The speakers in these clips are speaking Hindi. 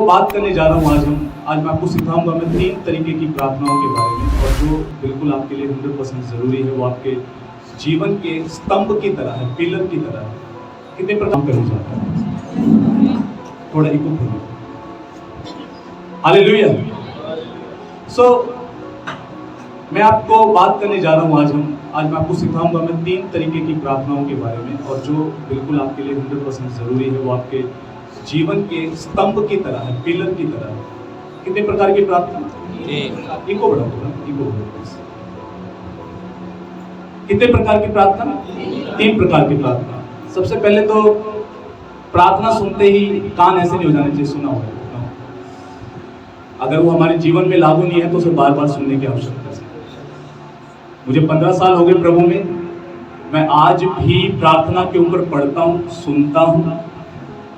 बात करने जा रहा हूँ आज मैं आपको सिखाऊंगा मैं 3 तरीके की प्रार्थनाओं के बारे में, और जो बिल्कुल आपके लिए 100% ज़रूरी है। वो आपके जीवन के स्तंभ की तरह है, पिलर की तरह है। कितने प्रकार करने जा रहा है, थोड़ा इको खोलो। हालेलुया। सो मैं आपको बात करने जा रहा हूँ आज मैं आपको सिखाऊंगा मैं 3 तरीके की प्रार्थनाओं के बारे में, और जो बिल्कुल आपके लिए 100% ज़रूरी है। वो आपके जीवन के स्तंभ की तरह है, पिलर की तरह है। कितने प्रकार की प्रार्थना? इको बढ़ा दो, इको बढ़ा। कितने प्रकार की प्रार्थना? 3 प्रकार की प्रार्थना। सबसे पहले तो प्रार्थना सुनते ही कान ऐसे नहीं हो जाने चाहिए, सुना होगा। अगर वो हमारे जीवन में लागू नहीं है तो उसे बार बार सुनने की आवश्यकता है। मुझे 15 साल हो गए प्रभु में, मैं आज भी प्रार्थना के ऊपर पढ़ता हूँ, सुनता हूँ,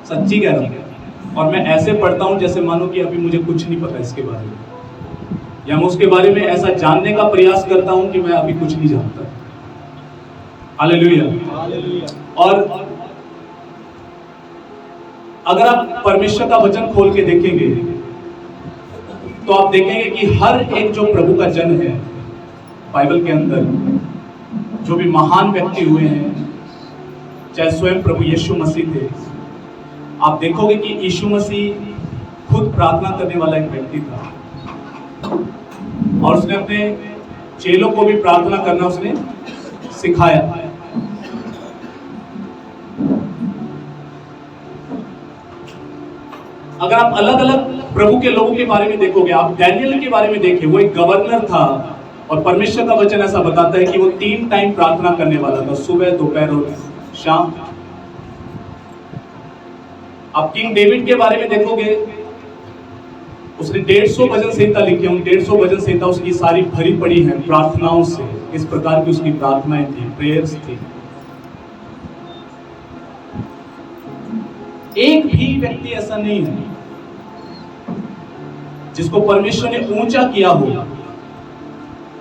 सच्ची कह रहा हूँ। और मैं ऐसे पढ़ता हूँ जैसे मानो कि अभी मुझे कुछ नहीं पता इसके बारे में, या मैं उसके बारे में ऐसा जानने का प्रयास करता हूँ कि मैं अभी कुछ नहीं जानता। हालेलुया। और अगर आप परमेश्वर का वचन खोल के देखेंगे तो आप देखेंगे कि हर एक जो प्रभु का जन है बाइबल के अंदर, जो भी महान व्यक्ति हुए हैं, चाहे स्वयं प्रभु यीशु मसीह थे, आप देखोगे कि यीशु मसीह खुद प्रार्थना करने वाला एक व्यक्ति था, और उसने अपने चेलों को भी प्रार्थना करना उसने सिखाया। अगर आप अलग अलग प्रभु के लोगों के बारे में देखोगे, आप डैनियल के बारे में देखिए, वो एक गवर्नर था, और परमेश्वर का वचन ऐसा बताता है कि वो 3 टाइम प्रार्थना करने वाला था, सुबह, दोपहर और शाम। आप किंग डेविड के बारे में देखोगे, उसने 150 भजन संहिता लिखी है। 150 भजन संहिता उसकी सारी भरी पड़ी है प्रार्थनाओं से। इस प्रकार की उसकी प्रार्थनाएं थी, प्रेयर्स थी। एक भी व्यक्ति ऐसा नहीं है जिसको परमेश्वर ने ऊंचा किया हो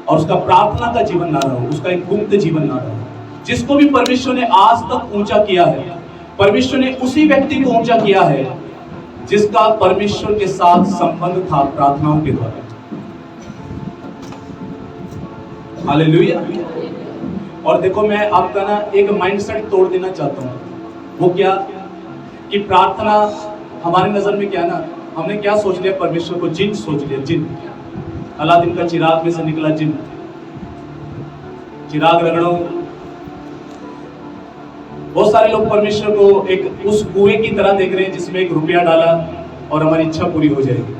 और उसका प्रार्थना का जीवन ना रहा हो, उसका एक गुप्त जीवन ना रहा हो। जिसको भी परमेश्वर ने आज तक ऊंचा किया है, परमेश्वर ने उसी व्यक्ति को ऊंचा किया है जिसका परमेश्वर के साथ संबंध था प्रार्थनाओं के द्वारा। हालेलुया। और देखो, मैं आपका ना एक माइंडसेट तोड़ देना चाहता हूं। वो क्या कि प्रार्थना हमारी नजर में क्या ना, हमने क्या सोच लिया, परमेश्वर को जिन सोच लिया। जिन, अलादीन का चिराग में से निकला जिन, चिराग रगड़ो। बहुत सारे लोग परमेश्वर को एक उस कुएं की तरह देख रहे हैं जिसमें 1 रुपया डाला और हमारी इच्छा पूरी हो जाएगी।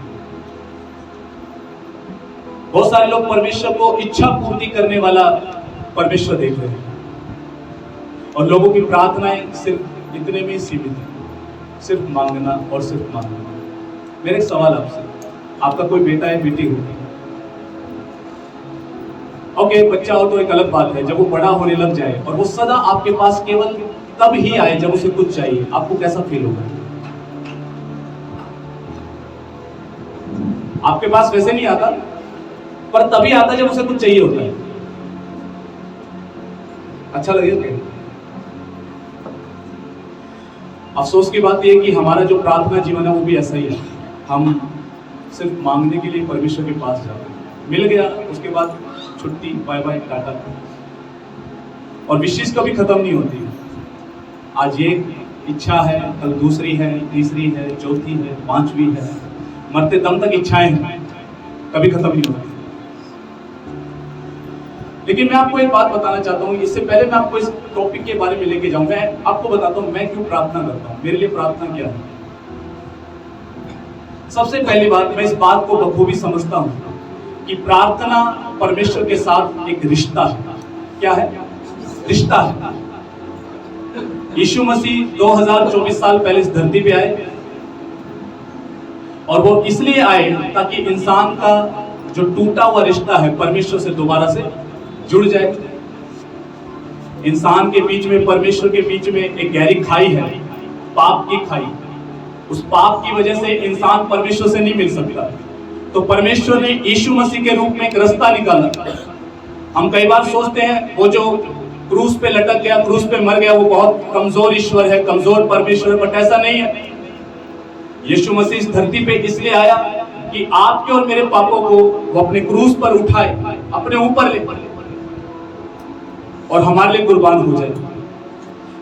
बहुत सारे लोग परमेश्वर को इच्छा पूर्ति करने वाला परमेश्वर देख रहे हैं, और लोगों की प्रार्थनाएं सिर्फ इतने में सीमित है, सिर्फ मांगना और सिर्फ मांगना। मेरा एक सवाल आपसे, आपका कोई बेटा है, बेटी हो? ओके, बच्चा हो तो एक अलग बात है। जब वो बड़ा होने लग जाए और वो सदा आपके पास केवल तब ही आए जब उसे कुछ चाहिए, आपको कैसा फील होगा? आपके पास वैसे नहीं आता, पर तभी आता जब उसे कुछ चाहिए होता है। अच्छा लगेगा? अफसोस की बात यह है कि हमारा जो प्रार्थना जीवन है वो भी ऐसा ही है। हम सिर्फ मांगने के लिए परमेश्वर के पास जाते हैं, मिल गया, उसके बाद छुट्टी, बाय बाय, टाटा। और विशेष कभी खत्म नहीं होती। आज ये इच्छा है, कल दूसरी है, तीसरी है, चौथी है, 5वीं है, मरते दम तक इच्छाएं हैं, कभी खत्म नहीं होती। लेकिन मैं आपको एक बात बताना चाहता हूँ, इससे पहले मैं आपको इस टॉपिक के बारे में लेके जाऊं, मैं आपको बताता हूँ मैं क्यों प्रार्थना करता हूँ, मेरे लिए प्रार्थना क्या है। सबसे पहली बात, मैं इस बात को बखूबी समझता हूँ कि प्रार्थना परमेश्वर के साथ एक रिश्ता है। क्या है? रिश्ता है। यीशु मसीह 2024 साल पहले इस धरती पे आए, और वो इसलिए आए ताकि इंसान का जो टूटा हुआ रिश्ता है परमेश्वर से दोबारा से जुड़ जाए। इंसान के बीच में, परमेश्वर के बीच में एक गहरी खाई है, पाप की खाई। उस पाप की वजह से इंसान परमेश्वर से नहीं मिल सकता। तो परमेश्वर ने यीशु मसीह के रूप में एक रास्ता निकाला। हम कई बार सोचते हैं वो जो क्रूस पे लटक गया, क्रूस पे मर गया, वो बहुत कमजोर ईश्वर है, कमजोर परमेश्वर है, बट ऐसा नहीं है। यीशु मसीह इस धरती पे इसलिए आया कि आपके और मेरे पापों को वो अपने क्रूस पर उठाए, अपने ऊपर ले और हमारे लिए कुर्बान हो जाए,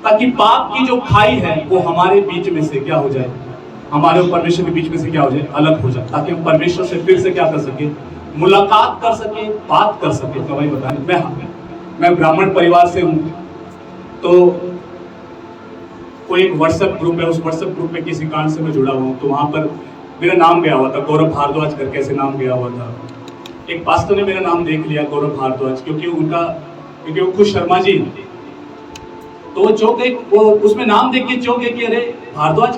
ताकि पाप की जो खाई है वो हमारे बीच में से क्या हो जाए, हमारे और परमेश्वर के बीच में से क्या हो जाए, अलग हो जाए, ताकि हम परमेश्वर से फिर से क्या कर सके, मुलाकात कर सके, बात कर सके। तो भाई बताएं, मैं ब्राह्मण परिवार से हूं, तो कोई एक व्हाट्सएप ग्रुप है, उस व्हाट्सएप ग्रुप में किसी कारण से मैं जुड़ा हुआ हूं, तो वहां पर मेरा नाम गया हुआ था, गौरव भारद्वाज करके ऐसे नाम गया हुआ था। एक पास्टर ने मेरा नाम देख लिया, गौरव भारद्वाज, क्योंकि वो खुश शर्मा जी, तो वो चौंक गए, वो उसमें नाम देख के चौंक गए कि अरे भारद्वाज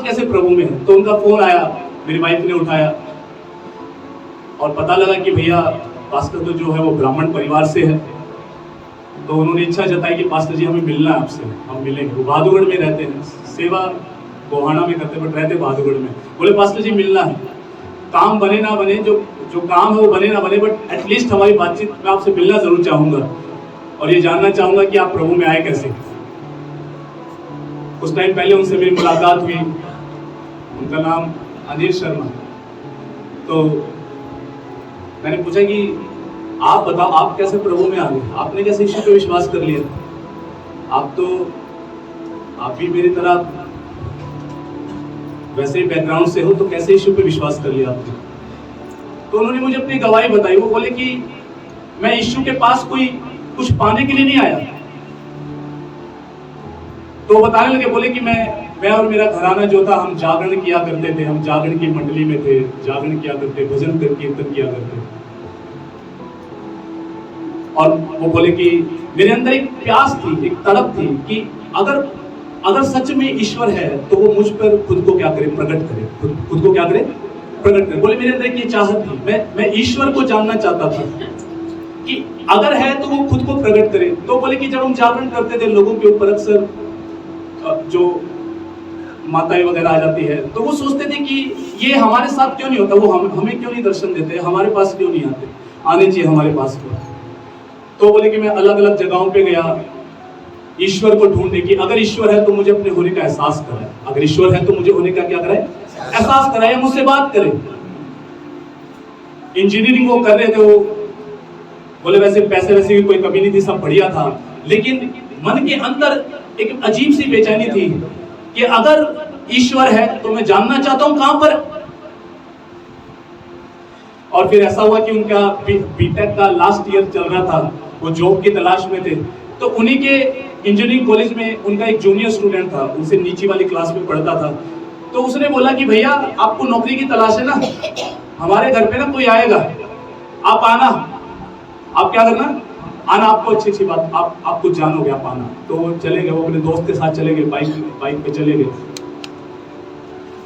कैसे प्रभु में है। तो उनका फोन आया, मेरी वाइफ ने उठाया और पता लगा कि भैया पास्टर तो जो है वो ब्राह्मण परिवार से है। तो उन्होंने इच्छा जताई कि पास्टर जी हमें मिलना है आपसे, हम मिलेंगे। वो बहादुरगढ़ में रहते हैं, सेवा गोहाना में करते, बट रहते बहादुरगढ़ में। बोले पास्टर जी मिलना है, काम बने ना बने, जो काम है वो बने ना बने, बट एटलीस्ट हमारी बातचीत, मैं आपसे मिलना जरूर चाहूंगा और ये जानना चाहूंगा कि आप प्रभु में आए कैसे। कुछ टाइम पहले उनसे मेरी मुलाकात हुई, उनका नाम अनिल शर्मा। तो मैंने पूछा कि आप बताओ, आप कैसे प्रभु में आ गए, आपने कैसे यीशु पे विश्वास कर लिया, आप भी मेरी तरह वैसे बैकग्राउंड से हो, तो कैसे यीशु पे विश्वास कर लिया आपने। तो उन्होंने मुझे अपनी गवाही बताई। वो बोले कि मैं यीशु के पास कोई कुछ पाने के लिए नहीं आया। तो बताने लगे, बोले कि मैं और मेरा घराना जो था, हम जागरण किया करते थे, हम जागरण की मंडली में थे, जागरण किया करते, भजन कीर्तन किया करते। और वो बोले कि मेरे अंदर एक प्यास थी, एक तड़प थी कि अगर सच में ईश्वर है तो वो मुझ पर खुद को क्या करे, प्रकट करे, खुद को क्या करे, प्रकट करे। बोले मेरे अंदर एक ये चाहत थी, मैं ईश्वर को जानना चाहता था कि अगर है तो वो खुद को प्रकट करे। तो बोले कि जब हम जागरण करते थे, लोगों के ऊपर अक्सर जो माताएं वगैरह आ जाती है, तो वो सोचते थे कि ये हमारे साथ क्यों नहीं होता, वो हमें क्यों नहीं दर्शन देते, हमारे पास क्यों नहीं आते, आने चाहिए हमारे पास को। तो बोले कि मैं अलग अलग जगहों पे गया ईश्वर को ढूंढने की, अगर ईश्वर है तो मुझे अपने होने का एहसास कराए, अगर ईश्वर है तो मुझे होने का क्या कराए, एहसास कराए, मुझसे बात करे। इंजीनियरिंग वो कर रहे थे, वो बोले वैसे पैसे वैसे की कोई कमी नहीं थी, सब बढ़िया था, लेकिन मन के अंदर एक अजीब सी बेचैनी थी कि अगर ईश्वर है तो मैं जानना चाहता हूं कहां पर। और फिर ऐसा हुआ कि उनका बीटेक का लास्ट ईयर चल रहा था, वो जॉब की तलाश में थे। तो उन्हीं के इंजीनियरिंग कॉलेज में उनका एक जूनियर स्टूडेंट था, उनसे नीचे वाली क्लास में पढ़ता था। तो उसने बोला कि भैया आपको नौकरी की तलाश है ना, हमारे घर पे ना कोई आएगा, आप आना, आप क्या करना, आना, आपको अच्छी बात, आप कुछ जानोगे, आप आना। तो वो चले गए, वो अपने दोस्त के साथ चले गए, बाइक पे चले गए।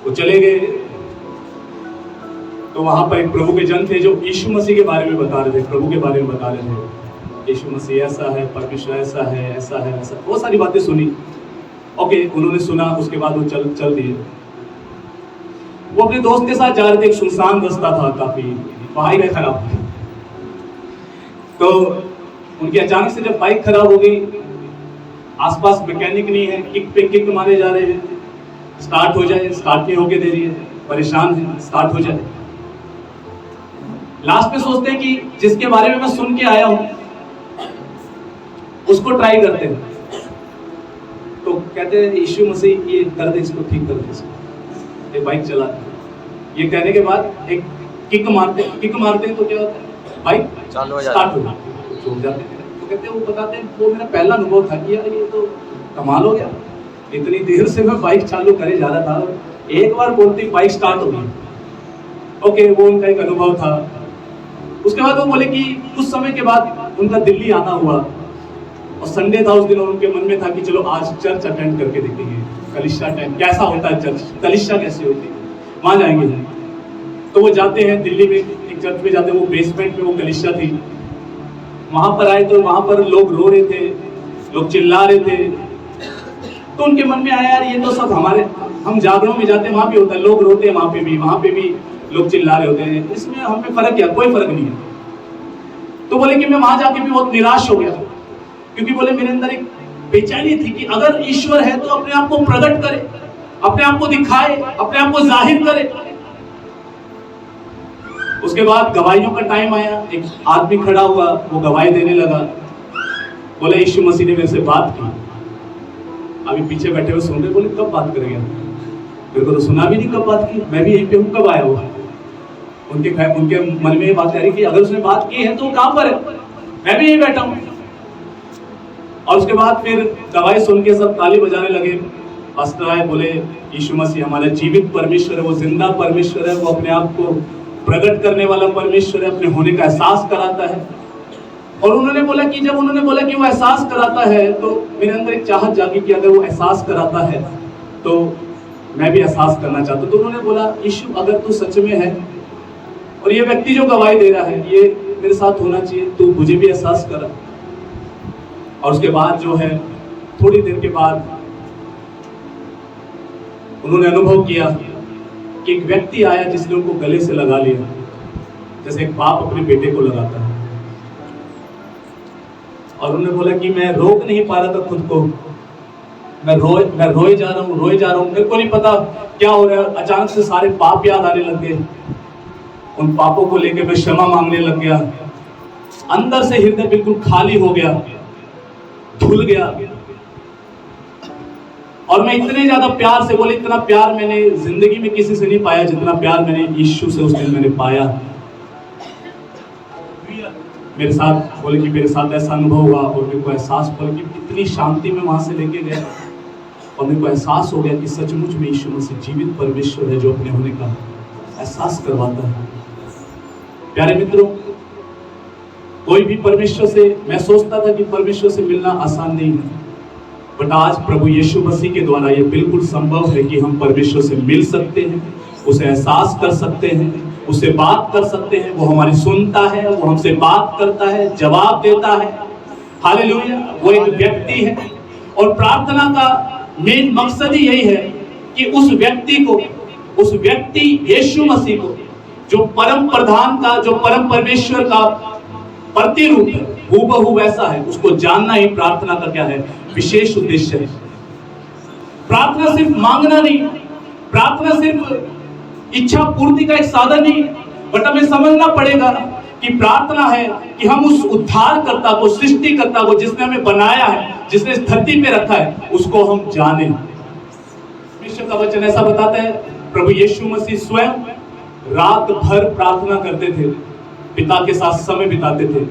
वो चले गए तो वहां पर एक प्रभु के जन थे जो यीशु मसीह के बारे में बता रहे थे, प्रभु के बारे में बता रहे थे, यीशु मसीह ऐसा है, परमेश्वर ऐसा है, ऐसा है, ऐसा, बहुत सारी बातें सुनी। ओके, उन्होंने सुना, उसके बाद वो चल दिए। वो अपने दोस्त के साथ जा रहे थे, एक सुनसान रास्ता था काफी, बाइक खराब। तो उनकी अचानक से जब बाइक खराब हो गई, आसपास मैकेनिक नहीं है, किक पे किक मारे जा रहे हैं, स्टार्ट हो जाए, स्टार्ट नहीं होके दे रही है, परेशान है, स्टार्ट हो जाए। लास्ट में सोचते हैं कि जिसके बारे में मैं सुन के आया हूं उसको ट्राई करते हैं। तो कहते हैं यीशु मसीह ये कर दे, इसको ठीक कर दे, ये बाइक चला। ये कहने के बाद एक किक मारते हैं, तो क्या होता है, बाइक स्टार्ट हो जाती है, छूट जाते हैं। तो कहते हैं, वो बताते हैं, वो मेरा पहला अनुभव था कि यार ये तो कमाल हो गया, इतनी देर से मैं बाइक चालू करे जा रहा था, एक बार बोलती बाइक स्टार्ट हो गई। ओके, वो उनका एक अनुभव था। उसके बाद वो बोले कि कुछ समय के बाद उनका दिल्ली आना हुआ और संडे था उस दिन, और उनके मन में था कि चलो आज चर्च अटेंड करके देखेंगे, कलिशा टाइम कैसा होता है, चर्च कलिशा कैसी होती है, वहां जाएंगे। तो वो जाते हैं दिल्ली में, एक चर्च में जाते हैं, वो बेसमेंट में वो कलिशा थी। वहां पर आए तो वहां पर लोग रो रहे थे, लोग चिल्ला रहे थे। तो उनके मन में आया, यार ये तो सब हमारे, हम जागरणों में जाते हैं, वहां भी होता है, लोग रोते हैं, वहां पे भी लोग चिल्ला रहे होते हैं, इसमें हमें फर्क क्या, कोई फर्क नहीं है। तो बोले कि मैं वहां जाके भी बहुत निराश हो गया, क्योंकि बोले मेरे अंदर एक बेचैनी थी कि अगर ईश्वर है तो अपने आप को प्रकट करे, अपने आप को दिखाए, अपने आप को जाहिर करे। उसके बाद गवाहियों का टाइम आया, एक आदमी खड़ा हुआ, वो गवाही देने लगा, बोले यीशु मसीह ने मेरे से बात की। अभी पीछे बैठे हुए सुन रहे, बोले कब बात करेंगे? मेरे को तो सुना भी नहीं कब बात की, मैं भी यहीं पे हूँ, कब आया हुआ? उनके मन में ये बात आ रही कि अगर उसने बात की है तो वो कहां पर है, मैं भी यहीं बैठा हूं। और उसके बाद फिर गवाही सुन के सब ताली बजाने लगे। पास्टर आए, बोले यीशु मसीह हमारा जीवित परमेश्वर है, वो जिंदा परमेश्वर है, वो अपने आप को प्रकट करने वाला परमेश्वर है, अपने होने का एहसास कराता है। और उन्होंने बोला कि जब उन्होंने बोला कि वो एहसास कराता है, तो मेरे अंदर एक चाहत जागी कि अगर वो एहसास कराता है तो मैं भी एहसास करना चाहता हूं। तो उन्होंने बोला यीशु अगर तू सच में है और ये व्यक्ति जो गवाही दे रहा है ये मेरे साथ होना चाहिए, तो मुझे भी एहसास करा। और उसके बाद जो है, थोड़ी देर के बाद उन्होंने अनुभव किया कि एक व्यक्ति आया जिसने उनको गले से लगा लिया, जैसे एक बाप अपने बेटे को लगाता है। और उन्होंने बोला कि मैं रोक नहीं पा रहा था खुद को, मैं रोए जा रहा हूँ, मेरे को नहीं पता क्या हो रहा है। अचानक से सारे पाप याद आने लग गए, उन पापों को लेकर मैं क्षमा मांगने लग गया। अंदर से हृदय बिल्कुल खाली हो गया, धुल गया। और मैं इतने ज्यादा प्यार से, बोले इतना प्यार मैंने जिंदगी में किसी से नहीं पाया जितना प्यार मैंने यीशु से उस दिन मैंने पाया। मेरे साथ, बोले कि मेरे साथ ऐसा अनुभव हुआ और मेरे को एहसास हुआ कि इतनी शांति में वहां से लेके गया और मेरे को एहसास हो गया कि सचमुच में यीशु मसीह जीवित परमेश्वर है जो अपने होने का एहसास करवाता है। प्यारे मित्रों, कोई भी परमेश्वर से, मैं सोचता था कि परमेश्वर से मिलना आसान नहीं है, बट आज प्रभु यीशु मसीह के द्वारा ये बिल्कुल संभव है कि हम परमेश्वर से मिल सकते हैं, उसे एहसास कर सकते हैं, उससे बात कर सकते हैं। वो हमारी सुनता है, वो हमसे बात करता है, जवाब देता है। हालेलुया। वो एक व्यक्ति है और प्रार्थना का मेन मकसद ही यही है कि उस व्यक्ति यीशु मसीह को, जो परम प्रधान का, जो परम परमेश्वर का प्रतिरूप है, हूबहू वैसा है, उसको जानना ही प्रार्थना का क्या है, विशेष उद्देश्य है। प्रार्थना सिर्फ मांगना नहीं, प्रार्थना सिर्फ इच्छा पूर्ति का एक साधन नहीं, बट हमें समझना पड़ेगा कि प्रार्थना है कि हम उस उद्धारकर्ता को, सृष्टिकर्ता को, जिसने हमें बनाया है, जिसने इस धरती पे रखा है, उसको हम जाने। परमेश्वर का वचन ऐसा बताता है, प्रभु यीशु मसीह स्वयं रात भर प्रार्थना करते थे, पिता के साथ समय बिताते थे।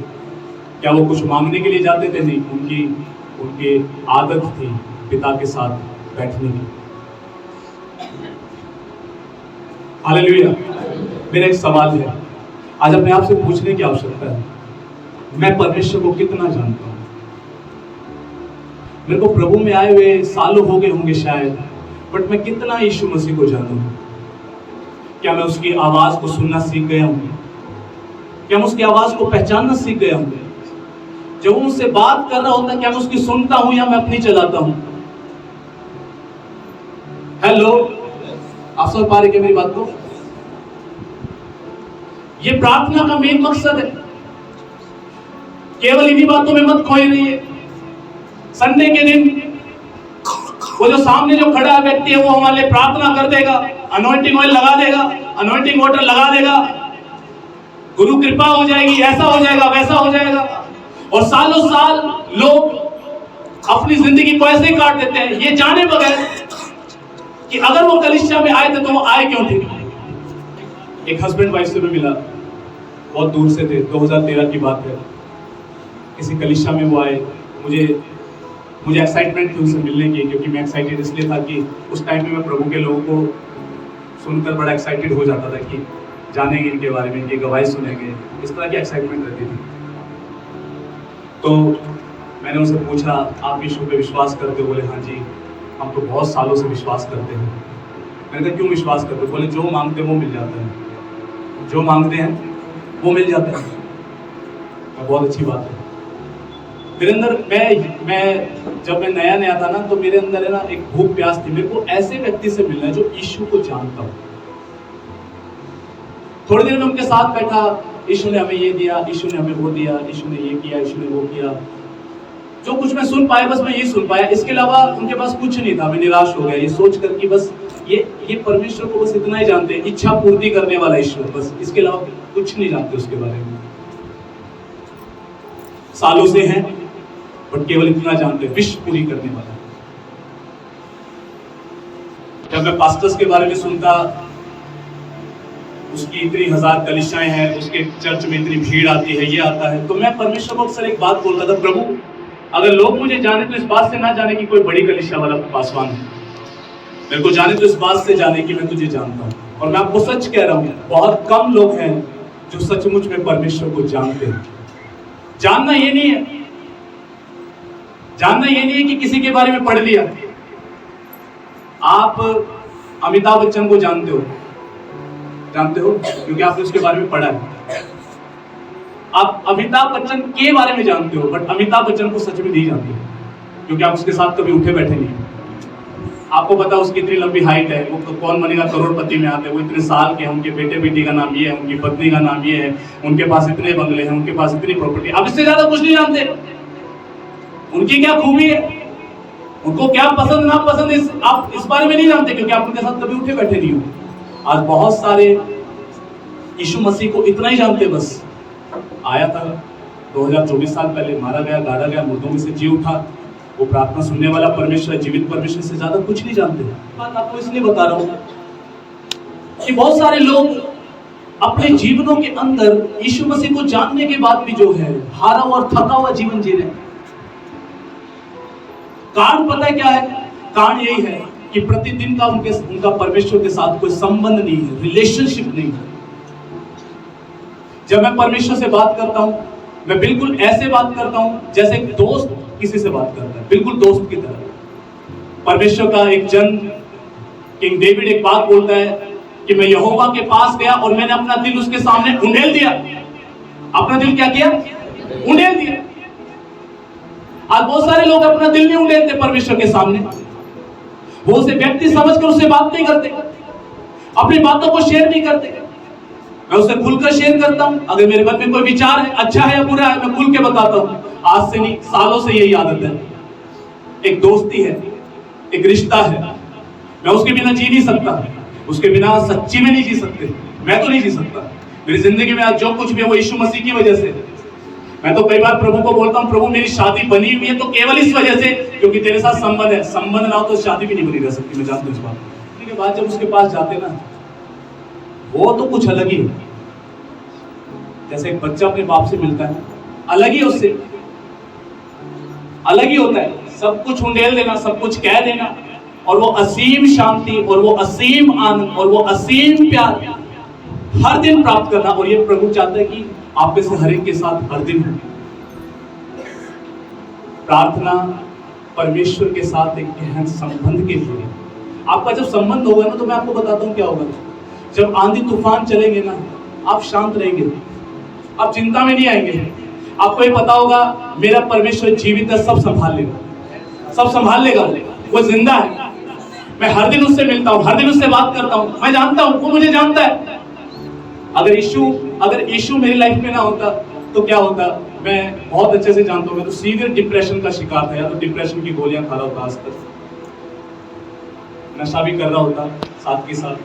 क्या वो कुछ मांगने के लिए जाते थे? नहीं, उनकी आदत थी पिता के साथ बैठने की। हालेलुया। मेरा एक सवाल है, आज अपने आप से पूछने की आवश्यकता है, मैं परमेश्वर को कितना जानता हूं? मेरे को प्रभु में आए हुए सालों हो गए होंगे शायद, बट मैं कितना यीशु मसीह को जानता हूं? क्या मैं उसकी आवाज को सुनना सीख गया हूं? क्या मैं उसकी आवाज को पहचानना सीख गया हूं? जब वो मुझसे बात कर रहा होता है, क्या मैं उसकी सुनता हूं या मैं अपनी चलाता हूं? हेलो, आप समझ पा रहे क्या मेरी बात को? ये प्रार्थना का मेन मकसद है। केवल इन्हीं बातों में मत खोए रहिए। संडे के दिन वो जो सामने जो खड़ा व्यक्ति है, वो हमारे लिए प्रार्थना कर देगा, अनॉइंटिंग ऑयल लगा देगा, अनॉइंटिंग वाटर लगा देगा, गुरु कृपा हो जाएगी, ऐसा हो जाएगा, वैसा हो जाएगा। और सालों साल लोग अपनी जिंदगी को ऐसे ही काट देते हैं, ये जाने बगैर कि अगर वो कलीसिया में आए थे तो वो आए क्यों थे। एक हस्बैंड वाइफ से भी मिला, बहुत दूर से थे, 2013 की बात है। किसी कलीसिया में वो आए, मुझे एक्साइटमेंट थी उनसे मिलने की, क्योंकि मैं एक्साइटेड इसलिए था कि उस टाइम में मैं प्रभु के लोगों को सुनकर बड़ा एक्साइटेड हो जाता था कि जानेंगे इनके बारे में, इनकी गवाही सुनेंगे, इस तरह की एक्साइटमेंट रहती थी। तो मैंने उनसे पूछा, आप यीशु पे विश्वास करते हो? बोले हाँ जी, हम तो बहुत सालों से विश्वास करते हैं। मैंने कहा क्यों विश्वास करते हो? बोले जो मांगते हैं वो मिल जाता है, जो मांगते हैं वो मिल जाता है। बहुत अच्छी बात है। मेरे अंदर मैं जब मैं नया था ना, तो मेरे अंदर है ना एक भूख प्यास थी, मेरे को ऐसे व्यक्ति से मिलना है जो यीशु को जानता हो। थोड़ी देर में उनके साथ बैठा, यीशु ने हमें ये दिया, यीशु ने हमें वो दिया, यीशु ने ये किया, यीशु ने वो किया। जो कुछ मैं सुन पाया बस मैं यही सुन पाया, इसके अलावा उनके पास कुछ नहीं था। मैं निराश हो गया ये सोच कर कि बस ये परमेश्वर को बस इतना ही जानते हैं, इच्छा पूर्ति करने वाला ईश्वर, बस इसके अलावा कुछ नहीं जानते उसके बारे में। सालों से हैं बट केवल इतना जानते हैं, विश पूरी करने वाला। जब मैं पास्टर्स के बारे में सुनता, उसकी इतनी हजार कलिसियाएं हैं, उसके चर्च में इतनी भीड़ आती है, ये आता है, तो मैं परमेश्वर को अक्सर एक बात बोलता था, प्रभु अगर लोग मुझे जाने तो इस बात से ना जाने कि कोई बड़ी कलिसिया वाला पासवान है, मेरे को जाने तो इस बात से जाने कि मैं तुझे जानता हूं। और मैं आपको सच कह रहा हूं, बहुत कम लोग हैं जो सचमुच में परमेश्वर को जानते हैं। जानना ये नहीं है, जानना ये नहीं है कि किसी के बारे में पढ़ लिया। आप अमिताभ बच्चन को जानते हो क्योंकि आपने उसके बारे में पढ़ा है। आप अमिताभ बच्चन के बारे में जानते हो बट अमिताभ बच्चन को सच में नहीं जानते क्योंकि आप उसके साथ कभी उठे बैठे नहीं। आपको पता उसकी इतनी लंबी हाइट है, वो कौन बनेगा करोड़पति में आते हैं, वो इतने साल के हैं, उनके बेटे बेटी का नाम ये है, उनकी पत्नी का नाम ये है, उनके पास इतने बंगले हैं, उनके पास इतनी प्रॉपर्टी। आप इससे ज्यादा कुछ नहीं जानते। उनकी क्या खूबी है, उनको क्या पसंद ना पसंद, आप इस बारे में नहीं जानते क्योंकि आप उनके साथ कभी उठे बैठे नहीं हो। आज बहुत सारे यीशु मसीह को इतना ही जानते, बस आया था 2024 साल पहले, मारा गया, गाड़ा गया, मुर्दों में से जी उठा, वो प्रार्थना सुनने वाला परमेश्वर, जीवित परमेश्वर से ज्यादा कुछ नहीं जानते। बात आपको इसलिए बता रहा हूं कि बहुत सारे लोग अपने जीवनों के अंदर यीशु मसीह को जानने के बाद भी जो है हारा हुआ और थका हुआ जीवन जी रहे। कारण पता है क्या है? कारण यही है कि प्रतिदिन का उनका परमेश्वर के साथ कोई संबंध नहीं है, रिलेशनशिप नहीं है। जब मैं परमेश्वर से बात करता हूं, मैं बिल्कुल ऐसे बात करता हूं जैसे एक दोस्त किसी से बात करता है, बिल्कुल दोस्त की तरह। परमेश्वर का एक जन किंग डेविड एक बात बोलता है कि मैं यहोवा के पास गया और मैंने अपना दिल उसके सामने उंडेल दिया। अपना दिल क्या किया? उंडेल दिया। आज बहुत सारे लोग अपना दिल नहीं उंडेलते परमेश्वर के सामने। वो उसे व्यक्ति समझकर उससे बात नहीं करते, अपनी बातों को शेयर नहीं करते। मैं उसे खुलकर शेयर करता हूं, अगर मेरे मन में कोई विचार है, अच्छा है या बुरा है, मैं खुल के बताता हूं। आज से नहीं, सालों से यही आदत है। एक दोस्ती है, एक रिश्ता है, मैं उसके बिना जी नहीं सकता, उसके बिना सच्ची में नहीं जी सकते। मैं तो नहीं जी सकता। मेरी जिंदगी में आज जो कुछ भी है वो यीशु मसीह की वजह से। मैं तो कई बार प्रभु को बोलता हूं, प्रभु मेरी शादी बनी हुई है तो केवल इस वजह से क्योंकि तेरे साथ संबंध है। संबंध ना हो तो शादी भी नहीं बनी रह सकती, मैं जानता हूं इस बात। उसके बाद जब उसके पास जाते ना, वो तो कुछ अलग ही है। जैसे एक बच्चा अपने बाप से मिलता है, अलग ही उससे, अलग ही होता है। सब कुछ उंडेल देना, सब कुछ कह देना, और वो असीम शांति और वो असीम आनंद और वो असीम प्यार हर दिन प्राप्त करना। और ये प्रभु चाहता है कि आप में से हर एक के साथ हर दिन हो। प्रार्थना परमेश्वर के साथ एक गहन संबंध के लिए। आपका जब संबंध होगा ना, तो मैं आपको बताता हूं क्या होगा। जब आंधी तूफान चलेंगे ना, आप शांत रहेंगे, आप चिंता में नहीं आएंगे। आपको ये पता होगा मेरा परमेश्वर जीवित है, सब संभाल लेगा, सब संभाल लेगा, वो जिंदा है। मैं हर दिन उससे मिलता हूं, हर दिन उससे बात करता हूं, मैं जानता हूं वो मुझे जानता है। अगर यीशु मेरी लाइफ में ना होता तो क्या होता, मैं बहुत अच्छे से जानता हूं। मैं तो सीवियर डिप्रेशन का शिकार था, या तो डिप्रेशन की गोलियां खा रहा होता, आज तक नशा भी कर रहा होता, साथ के साथ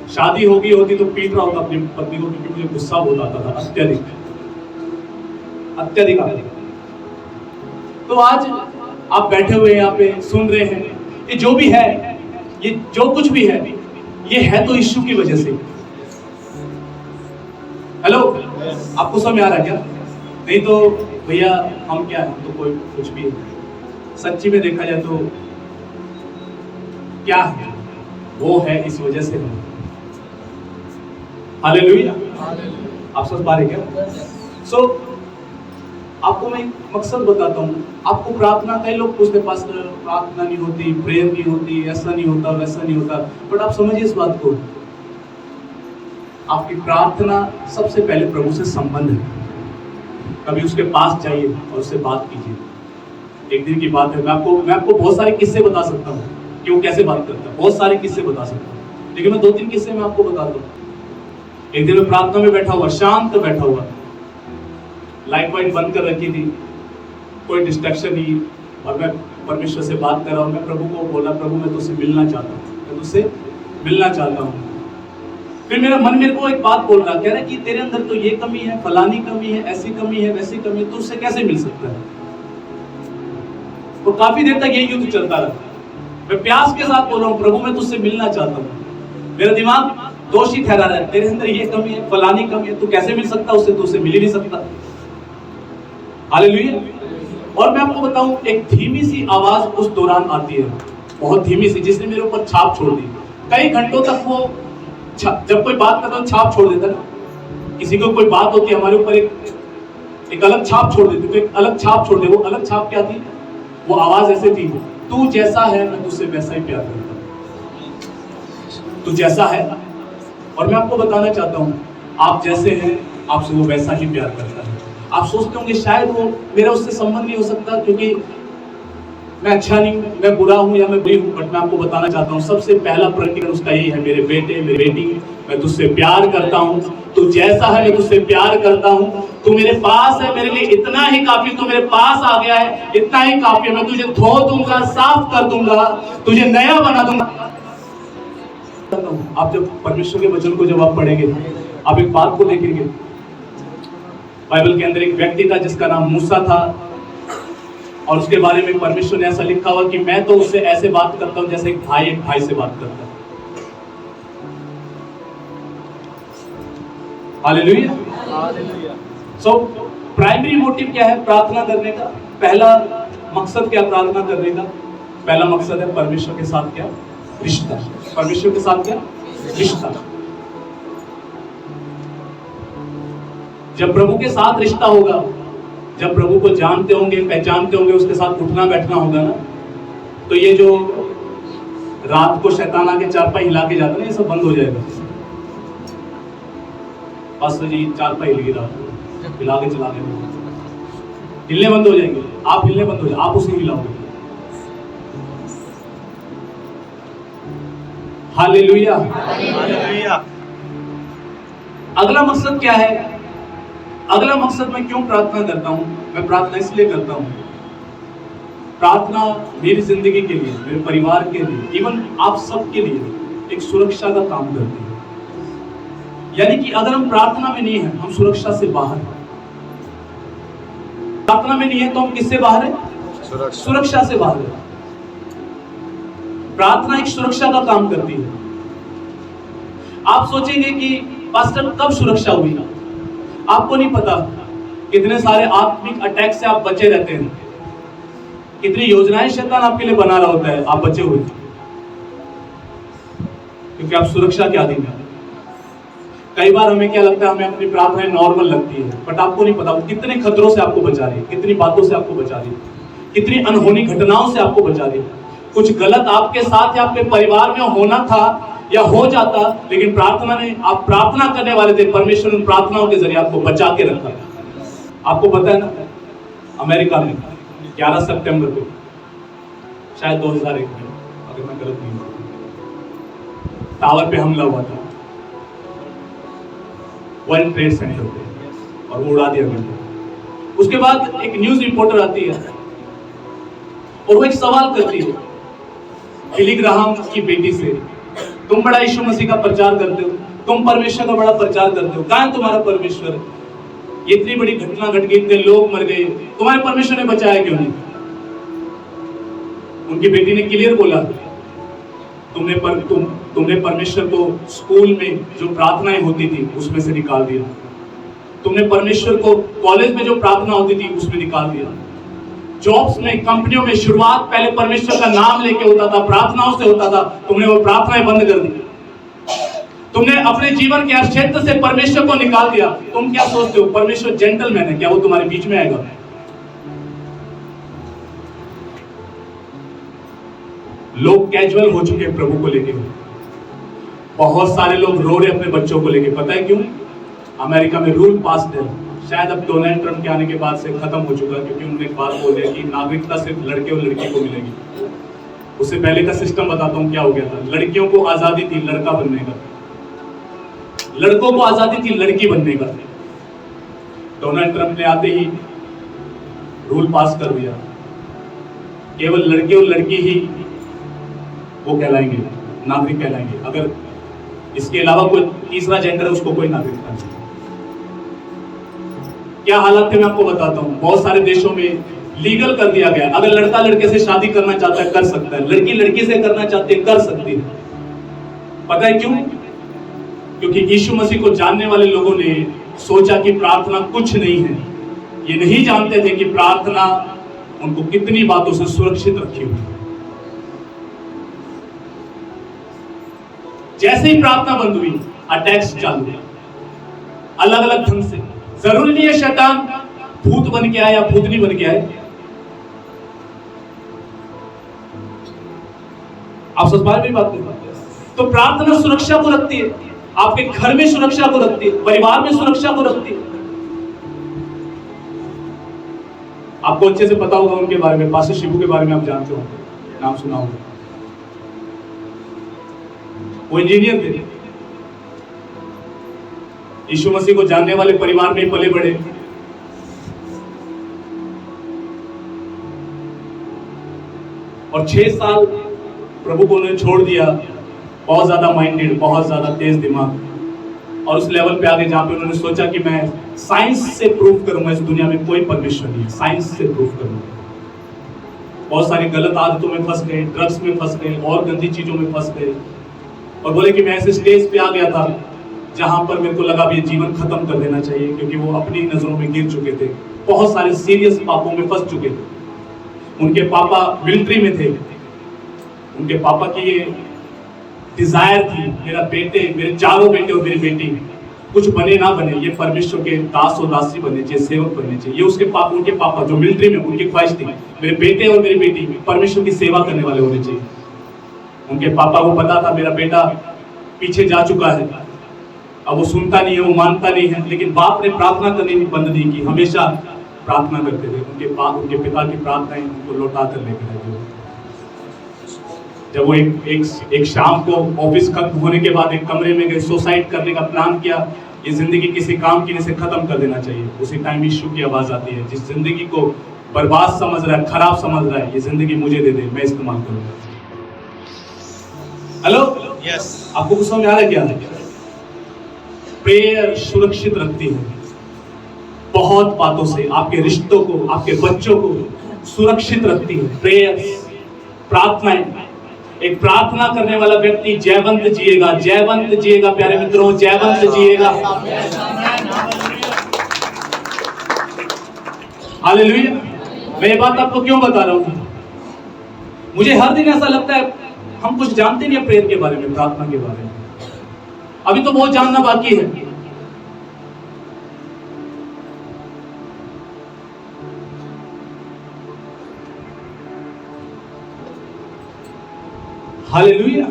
शादी हो गई होती तो पीट रहा होता अपनी पत्नी को, क्योंकि मुझे गुस्सा बहुत आता था, अत्यधिक अत्यधिक। तो आज आप बैठे हुए यहाँ पे सुन रहे हैं, ये जो भी है, ये जो कुछ भी है, ये है तो यीशु की वजह से। हेलो, आपको समझ आ रहा है क्या? नहीं तो भैया हम क्या है, तो कोई कुछ भी है। सच्ची में देखा जाए तो क्या है, वो है इस वजह से हम। हालेलुया, आप समझ पा रहे क्या? सो आपको मैं मकसद बताता हूँ। आपको प्रार्थना, कई लोग पूछते पास प्रार्थना नहीं होती, प्रेयर नहीं होती, ऐसा नहीं होता, वैसा नहीं होता, बट आप समझिए इस बात को, आपकी प्रार्थना सबसे पहले प्रभु से संबंध है। कभी उसके पास जाइए और उससे बात कीजिए। एक दिन की बात है, मैं आपको बहुत सारे किस्से बता सकता हूँ कि वो कैसे बात करता है, बहुत सारे किस्से बता सकता हूँ, लेकिन मैं 2-3 किस्से मैं आपको बताता हूँ। एक दिन मैं प्रार्थना में बैठा हुआ, शांत बैठा हुआ, लाइट वाइट बंद कर रखी थी, कोई डिस्ट्रैक्शन नहीं, और मैं परमेश्वर से बात कर रहा हूँ। मैं प्रभु को बोला, प्रभु मैं तुझसे मिलना चाहता हूँ, मैं तुझसे मिलना चाहता हूँ। फिर मेरा मन मेरे को एक बात बोल रहा, कह रहा कि तेरे अंदर तो ये कमी है, फलानी कमी है, ऐसी कमी है, वैसी कमी है, तो उससे कैसे मिल सकता है। तो काफी देर तक ये युद्ध चलता रहा। मैं प्यास के साथ बोल रहा हूँ, प्रभु मैं तुझसे मिलना चाहता हूँ। मेरा दिमाग दोषी ठहरा रहा है, तेरे अंदर ये कमी है, फलानी कमी है, तू कैसे मिल सकता उससे, तू उससे मिल ही नहीं सकता। हालेलुया। और मैं आपको बताऊं, एक धीमी सी आवाज उस दौरान आती है, बहुत धीमी सी, जिसने मेरे ऊपर छाप छोड़ दी। कई घंटों तक वो जब कोई बात करता है छाप छोड़ देता ना, किसी को कोई बात होती है हमारे ऊपर एक अलग छाप छोड़ देती, तो एक अलग छाप छोड़ दे। वो अलग छाप क्या थी? वो आवाज ऐसे थी, तू जैसा है मैं तुझसे वैसा ही प्यार करता हूं, तू जैसा है। और मैं आपको बताना चाहता हूं, आप जैसे हैं आपसे वो वैसा ही प्यार करता है। आप सोचते होंगे शायद वो मेरा उससे संबंध नहीं हो सकता क्योंकि मैं अच्छा नहीं हूं, मैं बुरा हूं या मैं बुरी हूं। बट मैं आपको बताना चाहता हूं, सबसे पहला प्रकटीकरण उसका यही है, मेरे बेटे मेरी बेटी, मैं तुझसे प्यार करता हूं, तू जैसा है मैं तुझसे प्यार करता हूं, तू मेरे पास है, मेरे लिए इतना ही काफी, तू मेरे पास आ गया है, इतना ही काफी है। मैं तुझे धो दूंगा, साफ कर दूंगा, तुझे नया बना दूंगा। आप जब परमेश्वर के वचन को जब आप पढ़ेंगे, आप एक बात को देखेंगे, बाइबल के अंदर एक व्यक्ति था जिसका नाम मूसा था, और उसके बारे में परमेश्वर ने ऐसा लिखा हुआ कि मैं तो उससे ऐसे बात करता हूं जैसे एक भाई से बात करता है। हालेलुया। सो प्राइमरी मोटिव क्या है प्रार्थना करने का? पहला मकसद क्या प्रार्थना करने का? पहला मकसद है परमेश्वर के साथ क्या? रिश्ता। परमेश्वर के साथ क्या? रिश्ता। जब प्रभु के साथ रिश्ता होगा, जब प्रभु को जानते होंगे, पहचानते होंगे, उसके साथ उठना बैठना होगा ना, तो ये जो रात को शैतान आके चारपाई हिला के जाता है ना, ये सब बंद हो जाएगा। बस जी चारपाई हिल गिरा, हिला के चला गया, हिलने बंद हो जाएंगे, आप हिलने बंद हो जाए, आप उसे हिलाओगे। हालेलुया। अगला मकसद क्या है? अगला मकसद मैं क्यों प्रार्थना करता हूं? मैं प्रार्थना इसलिए करता हूं, प्रार्थना मेरी जिंदगी के लिए, मेरे परिवार के लिए, इवन आप सबके लिए एक सुरक्षा का काम करती है। यानी कि अगर हम प्रार्थना में नहीं हैं, हम सुरक्षा से बाहर हैं। प्रार्थना में नहीं है तो हम किससे बाहर हैं? सुरक्षा से बाहर हैं। प्रार्थना एक सुरक्षा का काम करती है। आप सोचेंगे कि पास्टर कब सुरक्षा हुई ना? आपको नहीं पता कितने सारे आत्मिक अटैक से आप बचे रहते हैं, कितनी योजनाएं शैतान आपके लिए बना रहा होता है, आप बचे हुए, क्योंकि आप सुरक्षा के अधीन हैं। कई बार हमें क्या लगता है, हमें अपनी प्रार्थनाएं नॉर्मल लगती है, बट आपको नहीं पता वो कितने खतरों से आपको बचा रही है, कितनी बातों से आपको बचा रही है, कितनी अनहोनी घटनाओं से आपको बचा रही है। कुछ गलत आपके साथ या आपके परिवार में होना था या हो जाता, लेकिन प्रार्थना ने, आप प्रार्थना करने वाले थे, परमेश्वर ने प्रार्थनाओं के जरिए आपको बचा के रखा। आपको पता है ना, अमेरिका में 11 सितंबर को, शायद 2001 में, अगर मैं गलत नहीं हूं, टावर पे हमला हुआ था, वर्ल्ड ट्रेड सेंटर पे, और वो उड़ा दिया गया। उसके बाद एक न्यूज रिपोर्टर आती है और वो एक सवाल करती है बिली ग्राहम की बेटी से, तुम बड़ा यीशु मसीह का प्रचार करते हो, तुम परमेश्वर का बड़ा प्रचार करते हो, कहां है तुम्हारा परमेश्वर? इतनी बड़ी घटना घट गई, इतने लोग मर गए, तुम्हारे परमेश्वर ने बचाया क्यों नहीं? उनकी बेटी ने क्लियर बोला, तुमने परमेश्वर को स्कूल में जो प्रार्थनाएं होती थी उसमें से निकाल दिया, तुमने परमेश्वर को कॉलेज में जो प्रार्थना होती थी उसमें निकाल दिया, जॉब्स में, कंपनियों में शुरुआत पहले परमेश्वर का नाम लेके होता था, प्रार्थनाओं से होता था, तुमने वो प्रार्थनाएं बंद कर दी। तुमने अपने जीवन के हर क्षेत्र से परमेश्वर को निकाल दिया। तुम क्या सोचते हो परमेश्वर जेंटलमैन है क्या? वो तुम्हारे बीच में आएगा? लोग कैजुअल हो चुके हैं प्रभु को लेके। बहुत सारे लोग रो रहे अपने बच्चों को लेके, पता है क्यों? अमेरिका में रूल पास है, शायद अब डोनाल्ड ट्रंप के आने के बाद से खत्म हो चुका, क्योंकि उन्होंने एक बात बोल दिया कि नागरिकता सिर्फ लड़के और लड़की को मिलेगी। उससे पहले का सिस्टम बताता हूं क्या हो गया था। लड़कियों को आजादी थी लड़का बनने का, लड़कों को आजादी थी लड़की बनने का। डोनाल्ड ट्रंप ने आते ही रूल पास कर दिया, केवल लड़के और लड़की ही वो कहलाएंगे, नागरिक कहलाएंगे। अगर इसके अलावा कोई तीसरा जेंडर है उसको कोई नागरिकता नहीं। क्या हालत थे मैं आपको बताता हूं। बहुत सारे देशों में लीगल कर दिया गया, अगर लड़का लड़के से शादी करना चाहता है कर सकता है, लड़की लड़की से करना चाहती है कर सकती है। पता है क्यों? क्योंकि यीशु मसीह को जानने वाले लोगों ने सोचा कि प्रार्थना कुछ नहीं है। ये नहीं जानते थे कि प्रार्थना उनको कितनी बातों से सुरक्षित रखी हुई। जैसे ही प्रार्थना बंद हुई अटैक्स चालू हुआ, अलग अलग ढंग से। जरूरी नहीं है शैतान भूत बन के आए या भूतनी बन के आए। आप सच में बात करते हैं। तो प्रार्थना सुरक्षा को रखती है, आपके घर में सुरक्षा को रखती है, परिवार में सुरक्षा को रखती है। आपको अच्छे से पता होगा उनके बारे में, पास्टर शिबू के बारे में आप जानते हो, नाम सुना होगा। वो इंजीनियर थे, यीशु मसीह को जानने वाले परिवार में पले बड़े। और 6 साल प्रभु को उन्होंने छोड़ दिया, बहुत ज्यादा माइंडेड, बहुत ज्यादा तेज दिमाग, और उस लेवल पे आगे जहां पे उन्होंने सोचा कि मैं साइंस से प्रूव करूंगा इस दुनिया में कोई परमेश्वर नहीं है, साइंस से प्रूव करूंगा। बहुत सारी गलत आदतों में फंस गए, ड्रग्स में फंस गए और गंदी चीजों में फंस गए, और बोले कि मैं ऐसे स्टेज पे आ गया था जहां पर मेरे को लगा भी जीवन खत्म कर देना चाहिए, क्योंकि वो अपनी नजरों में गिर चुके थे, बहुत सारे सीरियस पापों में फंस चुके थे। उनके पापा मिलिट्री में थे, उनके पापा की ये डिजायर थी, मेरा बेटे, मेरे चारों बेटे और मेरी बेटी कुछ बने ना बने, ये परमेश्वर के दास और दासी बनने चाहिए, सेवक बनने चाहिए। ये उनके पापा जो मिलिट्री में, उनकी ख्वाहिश थी मेरे बेटे और मेरी बेटी परमेश्वर की सेवा करने वाले होने चाहिए। उनके पापा को पता था मेरा बेटा पीछे जा चुका है, अब वो सुनता नहीं है, वो मानता नहीं है, लेकिन बाप ने प्रार्थना करनी बंद नहीं की, हमेशा प्रार्थना करते थे। उनके पिता की प्रार्थनाएं उनको लौटा कर लेकर आए। जब वो एक शाम को ऑफिस खत्म होने के बाद एक कमरे में गए, सुसाइड करने का प्लान किया, ये जिंदगी किसी काम की से खत्म कर देना चाहिए। उसी टाइम यीशु की आवाज आती है, जिस जिंदगी को बर्बाद समझ रहा है, खराब समझ रहा है, ये जिंदगी मुझे दे दे, मैं इस्तेमाल करूंगा। हेलो, यस, आपको कुछ समझ आ रहा है क्या? प्रेयर सुरक्षित रखती है बहुत बातों से, आपके रिश्तों को, आपके बच्चों को सुरक्षित रखती है। प्रेयर, प्रार्थनाएं। एक प्रार्थना करने वाला व्यक्ति जयवंत जिएगा, जयवंत जिएगा। प्यारे मित्रों, जयवंत जिएगा। हालेलुया। मैं ये बात आपको क्यों बता रहा हूं? मुझे हर दिन ऐसा लगता है हम कुछ जानते नहीं है प्रेयर के बारे में, प्रार्थना के बारे में। अभी तो बहुत जानना बाकी है। हालेलुया।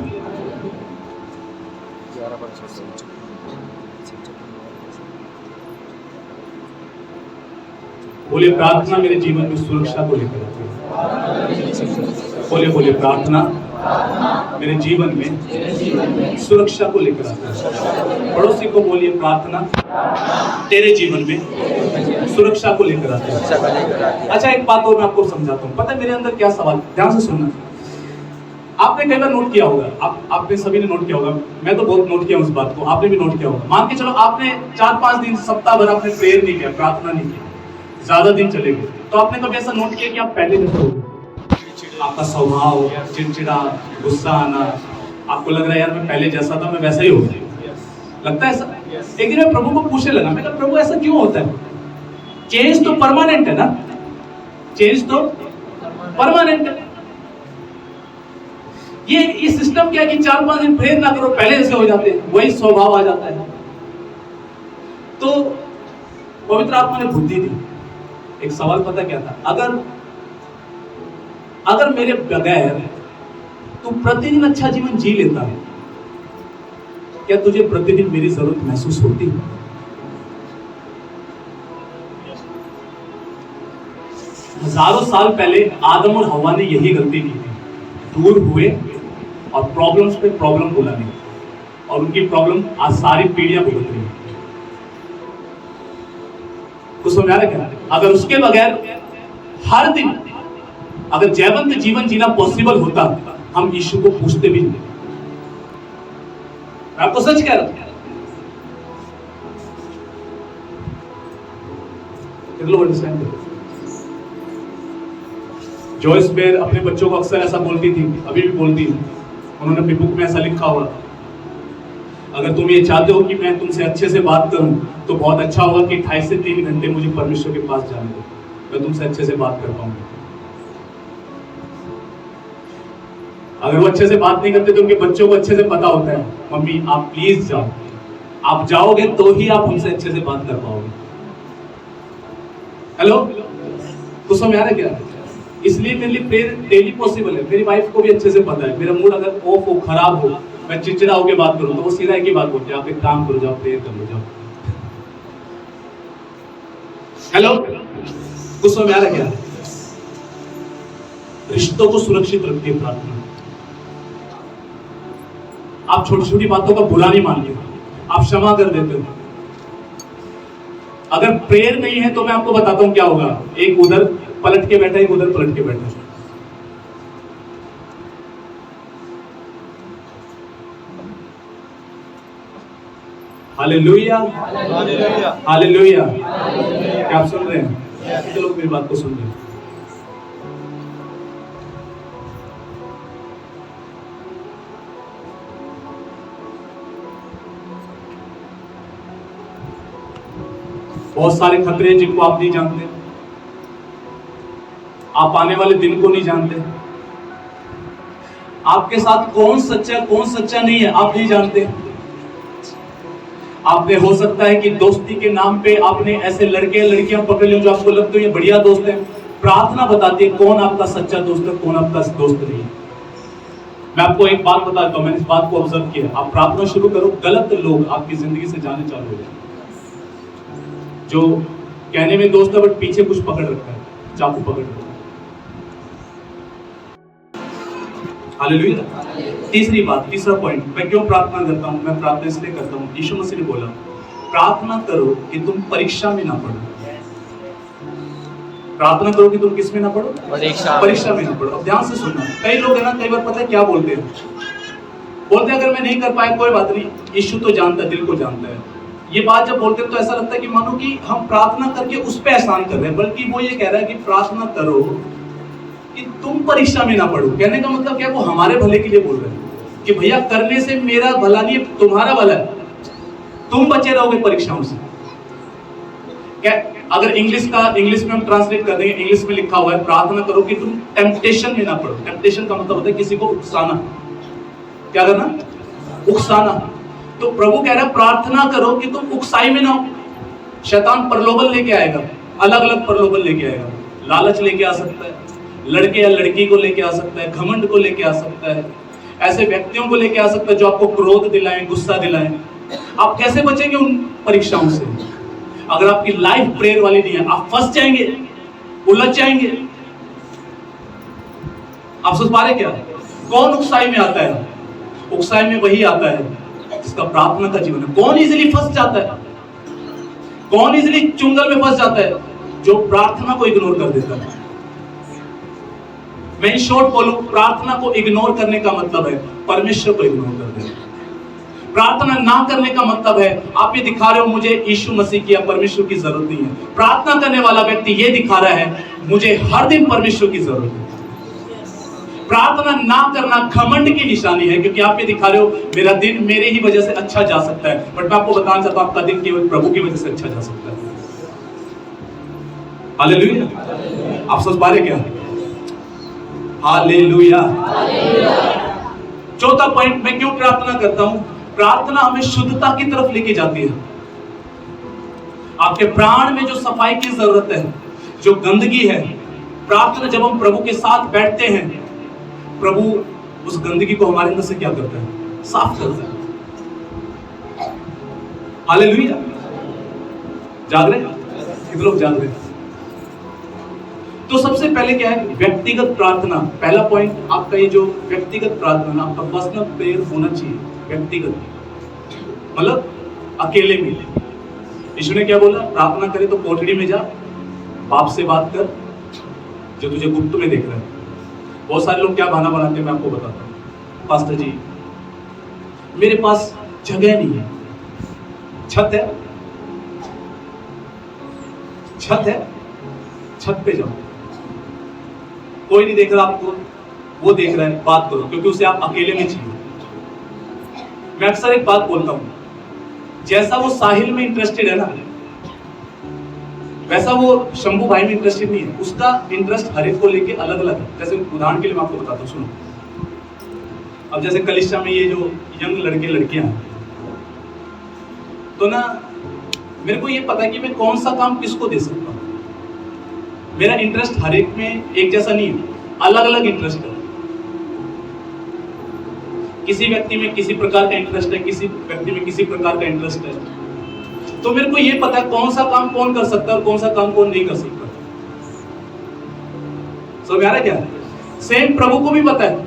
बोले प्रार्थना मेरे जीवन में सुरक्षा को लेकर आती है। बोले प्रार्थना मेरे जीवन में सुरक्षा को लेकर आता है। पड़ोसी को बोलिए प्रार्थना तेरे जीवन में सुरक्षा को लेकर आता है। अच्छा, एक बात और मैं आपको समझाता हूँ। पता है मेरे अंदर क्या सवाल, ध्यान से सुनना। आपने कई बार नोट किया होगा, आपने सभी ने नोट किया होगा, मैं तो बहुत नोट किया उस बात को, आपने भी नोट किया होगा। मान के चलो आपने 4-5 दिन, सप्ताह भर आपने प्रेयर नहीं किया, प्रार्थना नहीं किया, ज्यादा दिन चले गए, तो आपने कभी ऐसा नोट किया कि आप पहले जैसे हो, आपका स्वभाव चिड़चिड़ा, गुस्सा आना, आपको लग रहा है यार मैं पहले जैसा था मैं वैसा ही हो गया, लगता है ऐसा? एक दिन मैं प्रभु को पूछने लगा, मैं कहा प्रभु ऐसा क्यों होता है? चेंज तो परमानेंट है ना, चेंज तो परमानेंट है। ये सिस्टम क्या है कि 4-5 दिन प्रेयर ना करो पहले जैसे हो जाते हैं, वही स्वभाव आ जाता है। तो पवित्र आत्मा ने बुद्धि दी। एक सवाल पता क्या था? अगर मेरे बगैर तू प्रतिदिन अच्छा जीवन जी लेता है, क्या तुझे प्रतिदिन मेरी जरूरत महसूस होती है? हजारों साल पहले आदम और हवा ने यही गलती की थी, दूर हुए और प्रॉब्लम्स पे प्रॉब्लम बुलानी, और उनकी प्रॉब्लम आज सारी पीढ़ियां भुगत रही है। कुछ समझ आ रहा है क्या? अगर उसके बगैर हर दिन अगर जयवंत जीवन जीना पॉसिबल होता, हम यीशु को पूछते भी नहीं। मैं आपको सच कह रहा हूं। जॉयस बेयर अपने बच्चों को अक्सर ऐसा बोलती थी, अभी भी बोलती है। उन्होंने अपनी बुक में ऐसा लिखा हुआ, अगर तुम ये चाहते हो कि मैं तुमसे अच्छे से बात करूं तो बहुत अच्छा होगा कि 2.5 से 3 घंटे मुझे परमेश्वर के पास जाने दो, मैं तुमसे अच्छे से बात कर पाऊंगा। अगर वो अच्छे से बात नहीं करते तो उनके बच्चों को अच्छे से पता होता है, मम्मी आप प्लीज जाओ, आप जाओगे तो ही आप हमसे अच्छे से बात कर पाओगे। हेलो, कुछ समझ आ रहा है क्या? इसलिए मेरे लिए प्रेयर डेली पॉसिबल है। मेरी वाइफ को भी अच्छे से पता है, मेरा मूड अगर ऑफ हो, खराब हो, मैं चिड़चिड़ा होकर बात करूं तो वो सीधा एक ही बात बोलती है, आप एक काम करो, जाओ प्रेयर कर लो, जाओ। हेलो, कुछ समझ आ रहा है क्या? रिश्तों को सुरक्षित रखती है प्रार्थना। आप छोटी छोटी बातों का बुरा नहीं मानते, आप क्षमा कर देते हो। अगर प्रेयर नहीं है तो मैं आपको बताता हूं क्या होगा। एक उधर पलट के बैठा, एक उधर पलट के बैठा। Hallelujah, hallelujah. क्या आप सुन रहे हैं? कितने लोग मेरी बात को सुन रहे हैं? बहुत सारे खतरे हैं जिनको आप नहीं जानते, आप आने वाले दिन को नहीं जानते, आपके साथ कौन सच्चा नहीं है आप नहीं जानते। आपने हो सकता है कि दोस्ती के नाम पे आपने ऐसे लड़के लड़कियां पकड़ लो जो आपको लगते हो ये बढ़िया दोस्त है। प्रार्थना बताती है कौन आपका सच्चा दोस्त है, कौन आपका दोस्त नहीं है। मैं आपको एक बात बताता हूं, मैंने इस बात को ऑब्जर्व किया। आप प्रार्थना शुरू करो, गलत लोग आपकी जिंदगी से जाने चालू हो जाए। जो कहने में दोस्त है बट पीछे कुछ पकड़ रखा है, चाकू पकड़ रखा है। हालेलुया। तीसरी बात, तीसरा पॉइंट, मैं क्यों प्रार्थना करता हूं? मैं प्रार्थना इसलिए करता हूं, यीशु मसीह ने बोला प्रार्थना करो कि तुम परीक्षा में ना पड़ो। प्रार्थना करो कि तुम किस में ना पड़ो? परीक्षा में ना पड़ो। अब ध्यान से सुनना, कई लोग है ना, कई बार पता है क्या बोलते हैं? बोलते हैं अगर मैं नहीं कर पाया कोई बात नहीं, यीशु तो जानता है, दिल को जानता है। ये बात जब बोलते हैं तो ऐसा लगता है कि मानो कि हम प्रार्थना करके उस पर एहसान कर रहे हैं, बल्कि वो ये कह रहा है कि प्रार्थना करो कि तुम परीक्षा में ना पड़ो। कहने का मतलब क्या? वो हमारे भले के लिए बोल रहे हैं कि भैया करने से मेरा भला नहीं, तुम्हारा भला है, तुम बचे रहोगे परीक्षाओं से। क्या अगर इंग्लिश में हम ट्रांसलेट कर देंगे, इंग्लिश में लिखा हुआ है प्रार्थना करो कि तुम टेम्पटेशन में ना पड़ो। टेम्पटेशन का मतलब होता है किसी को उकसाना। क्या करना? उकसाना। तो प्रभु कह रहा है प्रार्थना करो कि तुम उकसाई में ना हो। शैतान प्रलोभन लेके आएगा, अलग अलग प्रलोभन लेके आएगा। लालच लेके आ सकता है, लड़के या लड़की को लेके आ सकता है, घमंड को लेके आ सकता है, ऐसे व्यक्तियों को लेके आ सकता है जो आपको क्रोध दिलाएं, गुस्सा दिलाएं। आप कैसे बचेंगे उन परीक्षाओं से? अगर आपकी लाइफ प्रेयर वाली नहीं है, आप फंस जाएंगे, उलझ जाएंगे। आप सोच पा रहे क्या? कौन उकसाई में आता है? उकसाई में वही आता है जिसका प्रार्थना का जीवन है। कौन इजीली फंस जाता है? कौन इजीली चुंगल में फंस जाता है? जो प्रार्थना को इग्नोर कर देता है। मैं इन शॉर्ट बोलूं, प्रार्थना को इग्नोर करने का मतलब है परमेश्वर को इग्नोर कर देना। प्रार्थना ना करने का मतलब है आप ये दिखा रहे हो मुझे यीशु मसीह की या परमेश्वर की जरूरत नहीं है। प्रार्थना करने वाला व्यक्ति ये दिखा रहा है मुझे हर दिन परमेश्वर की जरूरत है। प्रार्थना ना करना घमंड की निशानी है, क्योंकि आप ये दिखा रहे हो मेरा दिन मेरे ही वजह से अच्छा जा सकता है। बट मैं आपको बताना चाहता हूं आपका दिन केवल प्रभु की वजह से अच्छा जा सकता है। हालेलुया। आप सोच पा रहे क्या? हालेलुया। चौथा पॉइंट, मैं क्यों प्रार्थना करता हूं? प्रार्थना हमें शुद्धता की तरफ लेके जाती है। आपके प्राण में जो सफाई की जरूरत है, जो गंदगी है, प्रार्थना जब हम प्रभु के साथ बैठते हैं, प्रभु उस गंदगी को हमारे अंदर से क्या करता है? साफ करता है। हालेलुया। जाग रहे? कितने लोग जाग रहे? तो सबसे पहले क्या है? व्यक्तिगत प्रार्थना। पहला पॉइंट आपका ये जो व्यक्तिगत प्रार्थना, आपका पर्सनल प्रेयर होना चाहिए। व्यक्तिगत मतलब अकेले में। यीशु ने क्या बोला? प्रार्थना करे तो कोठरी में जा, बाप से बात कर, जो तुझे गुप्त में देख रहा है। बहुत सारे लोग क्या बहाना बनाते हैं, मैं आपको बताता हूँ। पास्टर जी, मेरे पास जगह नहीं है। छत है, छत है, छत पे जाओ। कोई नहीं देख रहा आपको, वो देख रहा है, बात करो, क्योंकि उसे आप अकेले में चाहिए। मैं अक्सर एक बात बोलता हूं, जैसा वो साहिल में इंटरेस्टेड है ना, वैसा वो शंभू भाई में इंटरेस्टेड नहीं है। उसका इंटरेस्ट हर एक को लेके अलग अलग है। जैसे उदाहरण के लिए मैं आपको बताता हूँ, सुनो। अब जैसे कलिशा में ये जो यंग लड़के लड़कियां हैं, तो ना मेरे को ये पता है कि मैं कौन सा काम किसको दे सकता हूँ। मेरा इंटरेस्ट हर एक में एक जैसा नहीं है, अलग अलग इंटरेस्ट है। किसी व्यक्ति में किसी प्रकार का इंटरेस्ट है, किसी व्यक्ति में किसी प्रकार का इंटरेस्ट है। तो मेरे को ये पता है कौन सा काम कौन कर सकता है और कौन सा काम कौन नहीं कर सकता। समझ आ रहा है क्या? सेम प्रभु को भी पता है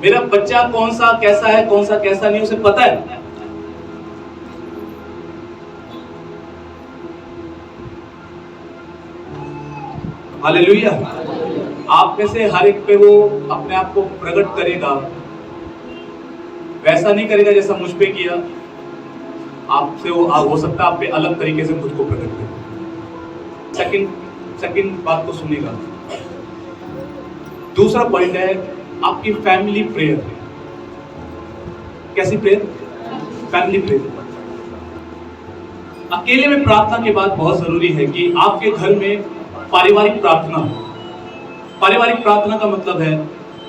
मेरा बच्चा कौन सा कैसा है, कौन सा कैसा नहीं, उसे पता है। हालेलुया। आप में से हर एक पे वो अपने आप को प्रकट करेगा। वैसा नहीं करेगा जैसा मुझ पे किया। आपसे वो हो सकता है आप पे अलग तरीके से खुद को प्रकट करे। सेकंड बात को सुनेगा। दूसरा पॉइंट है आपकी फैमिली प्रेयर। कैसी प्रेयर? Family prayer. अकेले में प्रार्थना के बाद बहुत जरूरी है कि आपके घर में पारिवारिक प्रार्थना हो। पारिवारिक प्रार्थना का मतलब है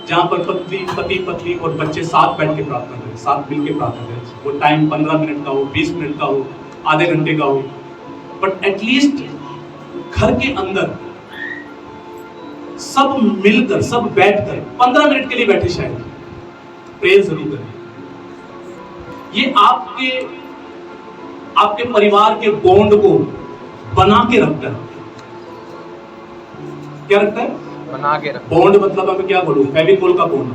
जहां पर पति पत्नी और बच्चे साथ बैठ के प्रार्थना करें, साथ मिल के प्रार्थना करें। वो टाइम 15 मिनट का हो, 20 मिनट का हो, आधे घंटे का हो, बट एटलीस्ट घर के अंदर सब मिलकर, सब बैठकर 15 मिनट के लिए बैठे, शायद प्रेयर जरूर करें। ये आपके परिवार के बॉन्ड को बना के रखता है। क्या रखता है? बना के रखता है। बॉन्ड मतलब मैं क्या बोलूं, फेविकोल का बॉन्ड।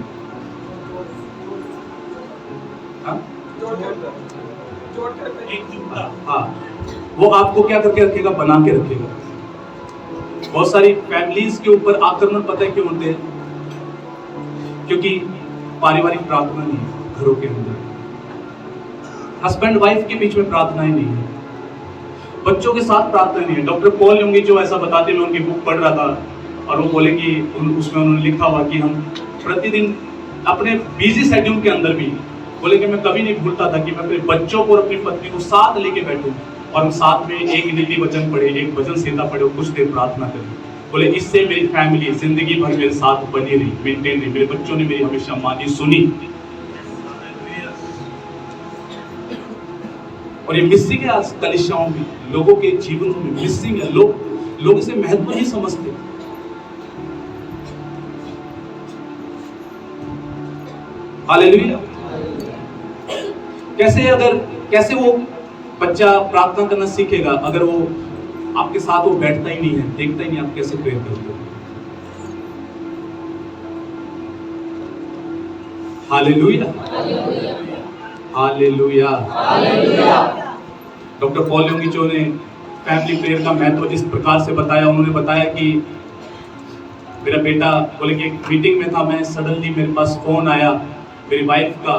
हाँ, वो आपको क्या करके रखेगा? बना के रखेगा। बहुत सारी फैमिलीज के ऊपर आक्रमण पता है क्यों होते हैं? क्योंकि पारिवारिक प्रार्थना नहीं है घरों के अंदर। हस्बैंड वाइफ के बीच में प्रार्थनाएं नहीं है, बच्चों के साथ प्रार्थना नहीं है। डॉक्टर पॉल युंगी जो ऐसा बताते, मैं उनकी बुक पढ़ रहा था और वो बोले कि उसमें उन्होंने लिखा हुआ कि हम प्रतिदिन अपने बिजी शेड्यूल के अंदर भी, बोले कि मैं कभी नहीं भूलता था कि मैं अपने बच्चों को और अपनी पत्नी को साथ लेके बैठूं और हम साथ में एक नीति वचन पढ़े, एक भजन संहिता पढ़े और कुछ देर प्रार्थना करें। बोले इससे मेरी फैमिली जिंदगी भर मेरे साथ बनी रही, मेंटेन रही। मेरे बच्चों ने मेरी हमेशा मानी, सुनी। और ये मिसिंग है आज कलिसियाओं में, लोगों के जीवनों में मिसिंग है। लोग इसे महत्व नहीं समझते। हालेलुया। कैसे वो बच्चा प्रार्थना करना सीखेगा अगर वो आपके साथ वो बैठता ही नहीं है, देखता ही नहीं आप कैसे प्रेयर करते हो। Hallelujah, hallelujah, hallelujah. Doctor Paul Yonggi Cho ने फैमिली प्रेयर का महत्व जिस प्रकार से बताया, उन्होंने बताया कि मेरा बेटा, बोले कि एक मीटिंग में था मैं, सडनली मेरे पास फोन आया मेरी वाइफ का,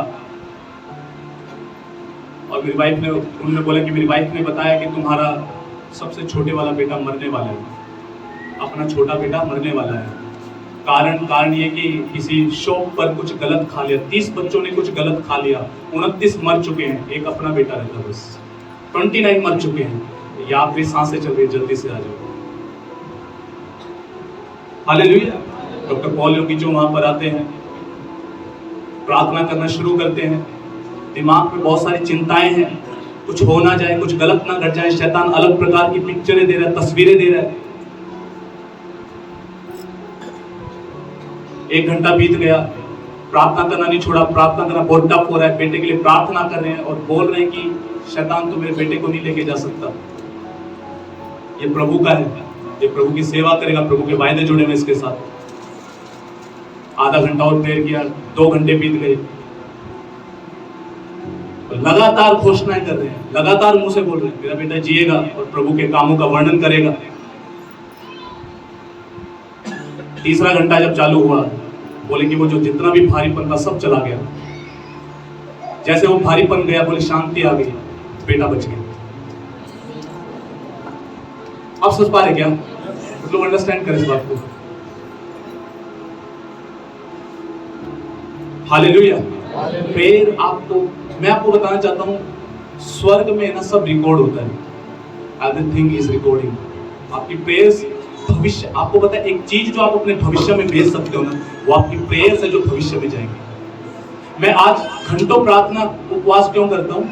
और मेरी वाइफ ने, उन्होंने बोला कि मेरी वाइफ ने बताया कि तुम्हारा सबसे छोटे वाला बेटा मरने वाला है, अपना छोटा बेटा मरने वाला है। कारण ये कि किसी शॉप पर कुछ गलत खा लिया, 30 बच्चों ने कुछ गलत खा लिया, 29 मर चुके हैं, एक अपना बेटा रहता, बस 29 मर चुके हैं। ये आखिरी सांसें चल रही, जल्दी से आ जाओ। हालेलुया। डॉक्टर पॉल युंगी जो वहां पर आते हैं, प्रार्थना करना शुरू करते हैं। दिमाग में बहुत सारी चिंताएं हैं, कुछ हो ना जाए, कुछ गलत ना घट जाए। शैतान अलग प्रकार की पिक्चरें दे रहा है, तस्वीरें दे रहा है। 1 घंटा बीत गया, प्रार्थना करना नहीं छोड़ा, प्रार्थना करना बहुत टफ हो रहा है। बेटे के लिए प्रार्थना कर रहे हैं और बोल रहे हैं कि शैतान तो मेरे बेटे को नहीं लेके जा सकता, ये प्रभु का है, ये प्रभु की सेवा करेगा, प्रभु के वायदे जुड़े हुए इसके साथ। आधा घंटा और प्रेयर किया, 2 घंटे बीत गए, लगातार घोषणाएं कर रहे हैं, लगातार मुंह से बोल रहे हैं मेरा बेटा जिएगा और प्रभु के कामों का वर्णन करेगा। तीसरा घंटा जब चालू हुआ, बोले कि वो जो जितना भी भारीपन था सब चला गया। जैसे वो भारीपन गया, बोले शांति आ गई, बेटा बच गया। आप सोच पा रहे क्या? लोग अंडरस्टैंड करें इस बात को। हालेलुया। प्रेयर आपको, मैं आपको बताना चाहता हूं, स्वर्ग में ना सब रिकॉर्ड होता है। Everything is recording. आपकी प्रेयर्स भविष्य, आपको पता है एक चीज जो आप अपने भविष्य में भेज सकते हो ना, वो आपकी प्रेयर्स है जो भविष्य में जाएंगे। मैं आज घंटों प्रार्थना उपवास क्यों करता हूँ?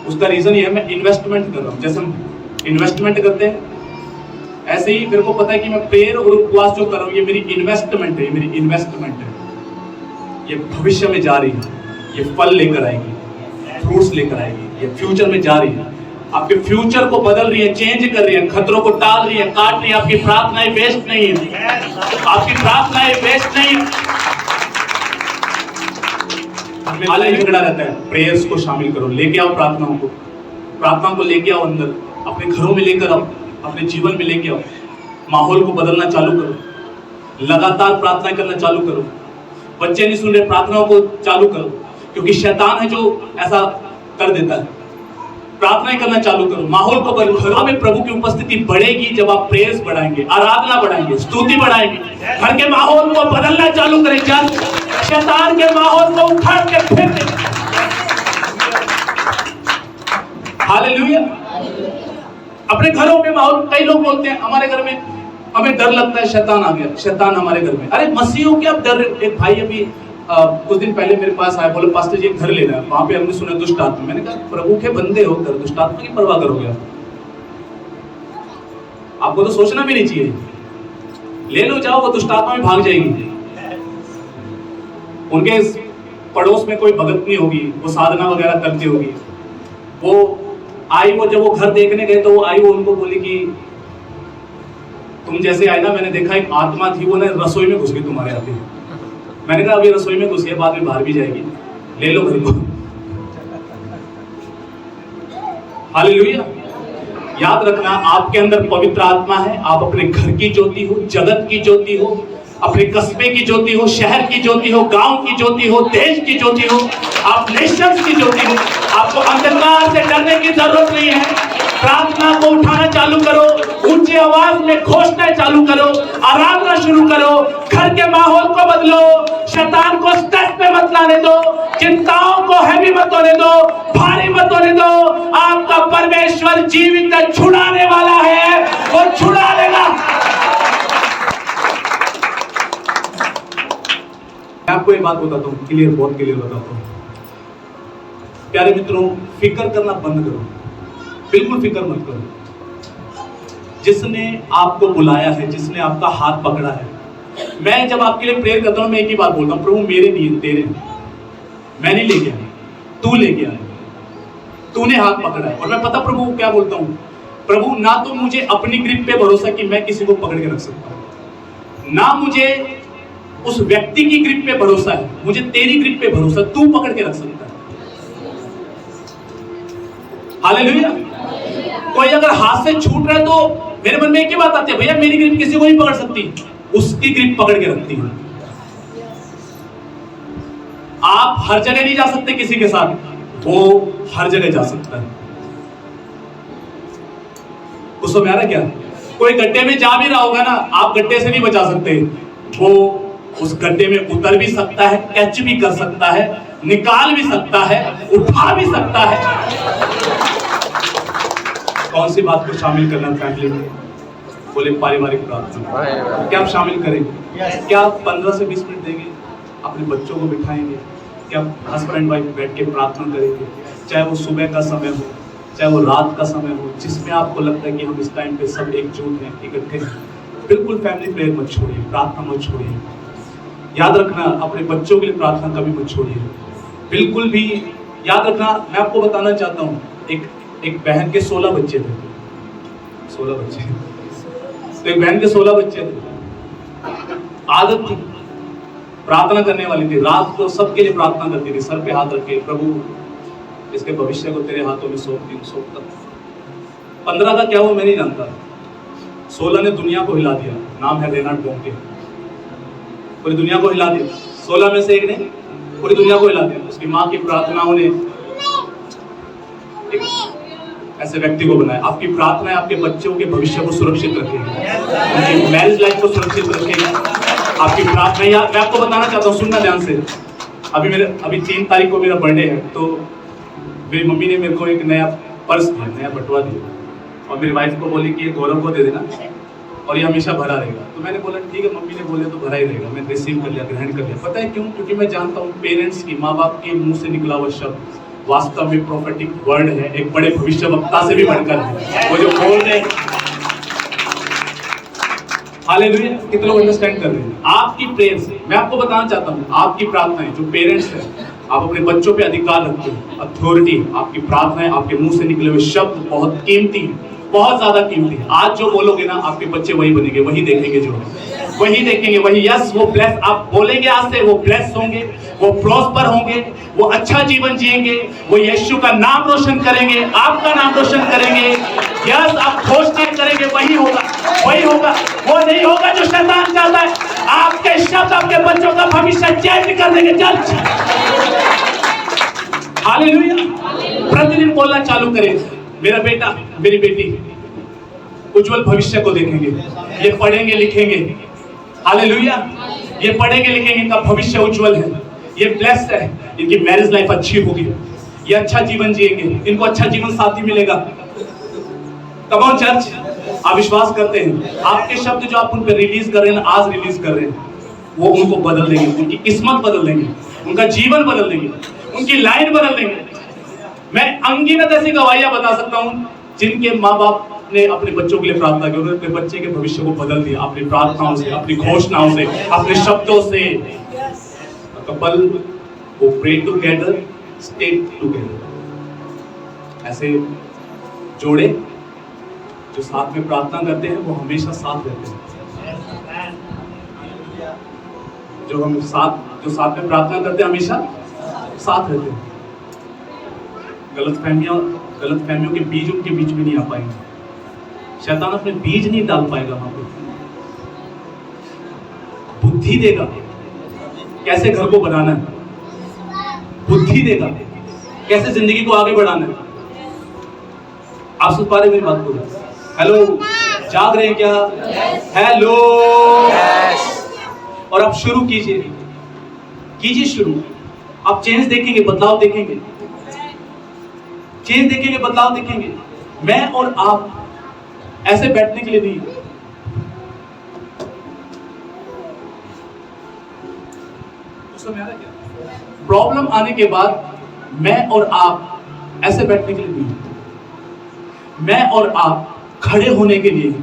उसका रीजन ये है, मैं इन्वेस्टमेंट कर रहा हूँ। जैसे हम इन्वेस्टमेंट करते हैं, ऐसे ही मेरे को पता है कि मैं प्रेयर और उपवास जो कर रहा हूँ, ये मेरी इन्वेस्टमेंट है, मेरी इन्वेस्टमेंट है। ये भविष्य में जा रही है, ये फल लेकर आएगी, फ्रूट्स लेकर आएगी, ये फ्यूचर में जा रही है, आपके फ्यूचर को बदल रही है, चेंज कर रही है, खतरों को टाल रही है, काट रही है। आपकी प्रार्थनाएं वेस्ट नहीं है, आपकी प्रार्थनाएं वेस्ट नहीं है। हालांकि झगड़ा रहता है, प्रेयर्स को शामिल करो, लेके आओ प्रार्थनाओं को, प्रार्थनाओं को लेके आओ अंदर, अपने घरों में लेकर आओ, अपने जीवन में लेके आओ, माहौल को बदलना चालू करो, लगातार प्रार्थना करना चालू करो। बच्चे नहीं सुन रहे, प्रार्थनाओं को चालू करो, क्योंकि शैतान है जो ऐसा कर देता है। प्रार्थनाएं करना चालू करो, माहौल को बदलो। घरों में प्रभु की उपस्थिति बढ़ेगी जब आप प्रेयर्स बढ़ाएंगे, आराधना बढ़ाएंगे, स्तुति बढ़ाएंगे, घर के माहौल को बदलना चालू करें, जब शैतान के माहौल को उखाड़ के फेंक दें। हालेलुया। अपने घरों में माहौल, कई लोग बोलते हैं हमारे घर में हमें डर लगता है, शैतान आ गया, शैतान हमारे घर में। अरे मसीहों के आप डर। एक भाई अभी कुछ दिन पहले मेरे पास आया, बोले पास्टर जी एक घर लेना है, वहां पे हमने सुना दुष्ट आत्मा। मैंने कहा प्रभु के बंदे होकर दुष्ट आत्मा की परवाह करोगे? आपको तो सोचना भी नहीं चाहिए, ले लो, जाओ, वो दुष्ट आत्मा में भाग जाएगी। उनके पड़ोस में कोई भगत नहीं होगी, वो साधना वगैरह करती होगी। वो आई, वो जब वो घर देखने गए तो वो आई, वो उनको बोली कि तुम जैसे आए ना, मैंने देखा एक आत्मा थी, वो ना रसोई में घुस गई तुम्हारे आते। मैंने कहा अभी रसोई में घुसी है, बाद में बाहर भी जाएगी, ले लो घर को। हालेलुया। याद रखना, आपके अंदर पवित्र आत्मा है, आप अपने घर की ज्योति हो, जगत की ज्योति हो, अपने कस्बे की ज्योति हो, शहर की ज्योति हो, गांव की ज्योति हो, देश की ज्योति हो, आप नेशंस की ज्योति हो। आपको अंधकार से डरने की जरूरत नहीं है। प्रार्थना को उठाना चालू करो, ऊंची आवाज में घोषणा चालू करो, आराधना शुरू करो, घर के माहौल को बदलो, शैतान को स्टेज पे मत लाने दो, चिंताओं को हैवी मत होने दो, भारी मत होने दो। आपका परमेश्वर जीवित है, छुड़ाने वाला है, वो छुड़ा लेगा। मैं आपको एक बात बताता हूँ, क्लियर, बहुत क्लियर बताता हूँ। प्यारे मित्रों, फिक्र करना बंद करो, बिल्कुल फिक्र मत करो। जिसने आपको बुलाया है, जिसने आपका हाथ पकड़ा है, मैं जब आपके लिए प्रेयर करता हूँ, मैं एक ही बात बोलता हूँ, प्रभु मेरे नहीं तेरे, मैं नहीं लेके आया, तू लेके आया, तूने हाथ पकड़ा है। और मैं पता प्रभु क्या बोलता हूँ, प्रभु ना तो मुझे अपनी ग्रिप पे भरोसा कि मैं किसी को पकड़ के रख सकता हूँ, ना मुझे उस व्यक्ति की ग्रिप पे भरोसा है, मुझे तेरी ग्रिप पे भरोसा, तू पकड़ के रख सकता है। हालेलुया। कोई अगर हाथ से छूट रहा है तो मेरे मन में एक ही बात आती है, भैया मेरी ग्रिप किसी को नहीं पकड़ सकती, उसकी ग्रिप पकड़ के रखती है। आप हर जगह नहीं जा सकते किसी के साथ, वो हर जगह जा सकता है। उसको में आ रहा क्या? कोई गड्ढे में जा भी रहा होगा ना, आप गड्ढे से नहीं बचा सकते, वो उस गड्ढे में उतर भी सकता है, कैच भी कर सकता है, निकाल भी सकता है, उठा भी सकता है। कौन सी बात को शामिल करना फैमिली में? बोले पारिवारिक प्रार्थना। क्या आप शामिल करेंगे? क्या आप 15 से 20 मिनट देंगे? अपने बच्चों को बिठाएंगे? क्या हस्बैंड एंड वाइफ बैठ के प्रार्थना करेंगे? चाहे वो सुबह का समय हो, चाहे वो रात का समय हो, जिसमें आपको लगता है कि हम इस टाइम पे सब एकजुट हैं, इकट्ठे हैं, बिल्कुल फैमिली प्रेयर मत छोड़िए, प्रार्थना मत छोड़िए। याद रखना, अपने बच्चों के लिए प्रार्थना कभी मत छोड़िए, बिल्कुल भी। याद रखना, मैं आपको बताना चाहता हूँ, एक बहन के 16 बच्चे थे, 16 बच्चे। तो एक बहन के 16 बच्चे थे। आदत थी, प्रार्थना करने वाली थी, रात को सबके लिए प्रार्थना करती थी, सर पे हाथ रख के, प्रभु इसके भविष्य को तेरे हाथों में सौंपता। 15 का क्या हुआ मैं नहीं जानता, 16 ने दुनिया को हिला दिया। नाम है रेनाल्ड बोंके। पूरी दुनिया को हिला दिया। 16 में से एक ने पूरी दुनिया को हिला दिया। उसकी माँ की प्रार्थनाओं ने एक ऐसे व्यक्ति को बनाया। आपकी प्रार्थना आपके बच्चों के भविष्य को सुरक्षित रखेगी, उनकी मैरिज लाइफ को सुरक्षित रखेगी। आपकी प्रार्थना, यार मैं आपको बताना चाहता हूँ, सुनना ध्यान से। अभी 3 तारीख को मेरा बर्थडे है, तो मेरी मम्मी ने मेरे को एक नया पर्स दिया, नया बटुआ दिया, और मेरी वाइफ को बोली कि ये गौरव को दे देना और ये हमेशा भरा रहेगा। तो मैंने बोला ठीक है, मम्मी ने बोले तो भरा ही रहेगा। मैंने रिसीव कर लिया, ग्रहण कर लिया। पता है क्यों? क्योंकि मैं जानता हूँ पेरेंट्स की, माँ बाप के मुंह से निकला हुआ शब्द वास्तव में प्रोफेटिक वर्ड है, एक बड़े भविष्यवक्ता से भी बढ़कर है। वो जो बोल रहे हैं, हालेलुया, कितने लोग अंडरस्टैंड कर रहे हैं? आपकी प्रेयर से, मैं आपको बताना चाहता हूँ, आपकी प्रार्थनाएं, जो पेरेंट्स हैं, आप अपने बच्चों पे अधिकार रखते हो, अथॉरिटी, आपकी प्रार्थनाएं, आपके मुंह से निकले हुए शब्द बहुत कीमती है, बहुत ज्यादा कीमती है। आज जो बोलोगे ना, आपके बच्चे वही बनेंगे, वही देखेंगे, जो वही देखेंगे, वही। यस, वो ब्लेस, आप बोलेंगे आज से, वो ब्लेस होंगे, वो प्रॉस्पर होंगे, वो अच्छा जीवन जिएंगे, वो यीशु का नाम रोशन करेंगे, आपका नाम रोशन करेंगे। यस, आप घोषणा करेंगे, वही होगा, वही होगा। वो नहीं होगा जो शैतान चाहता है। आपके शब्द आपके बच्चों का भविष्य चेंज कर देंगे। चल, हालेलुया। प्रतिदिन बोलना चालू करें, मेरा बेटा, मेरी बेटी उज्जवल भविष्य को देखेंगे, ये पढ़ेंगे लिखेंगे। हालेलुया, ये पढ़ेंगे लिखेंगे, इनका भविष्य उज्जवल है, ये ब्लेस्ड है, इनकी मैरिज लाइफ अच्छी होगी, ये अच्छा जीवन जिएंगे, इनको अच्छा जीवन साथी मिलेगा। कम ऑन चर्च, आप विश्वास करते हैं? आपके शब्द जो आप उन पर रिलीज कर रहे हैं, आज रिलीज कर रहे हैं, वो उनको बदल देंगे, उनकी किस्मत बदल देंगे, उनका जीवन बदल देंगे, उनकी लाइन बदल देंगे। मैं अनगिनत ऐसी गवाहियां बता सकता हूं जिनके माँ बाप ने अपने बच्चों के लिए प्रार्थना की, उन्होंने अपने बच्चे के भविष्य को बदल दिया अपनी प्रार्थनाओं से, अपनी घोषणाओं से, अपने शब्दों से। कपल वो प्रे टुगेदर, स्टे टुगेदर। ऐसे जोड़े जो साथ में प्रार्थना करते हैं, वो हमेशा साथ रहते हैं। जो साथ में प्रार्थना करते हैं, हमेशा साथ रहते हैं। गलतफहमियों के बीज उनके बीच में नहीं आ पाएंगे। शैतान अपने बीज नहीं डाल पाएगा वहां पे। बुद्धि देगा कैसे घर को बनाना है, बुद्धि देगा कैसे जिंदगी को आगे बढ़ाना है। आप सुन पा रहे मेरी बात को? हेलो, जाग रहे हैं क्या? हेलो। और आप शुरू कीजिए शुरू। आप चेंज देखेंगे, बदलाव देखेंगे, चेंज देखेंगे, बदलाव देखेंगे। मैं और आप ऐसे बैठने के लिए नहीं। प्रॉब्लम आने के बाद मैं और आप ऐसे बैठने के लिए नहीं। मैं और आप खड़े होने के लिए,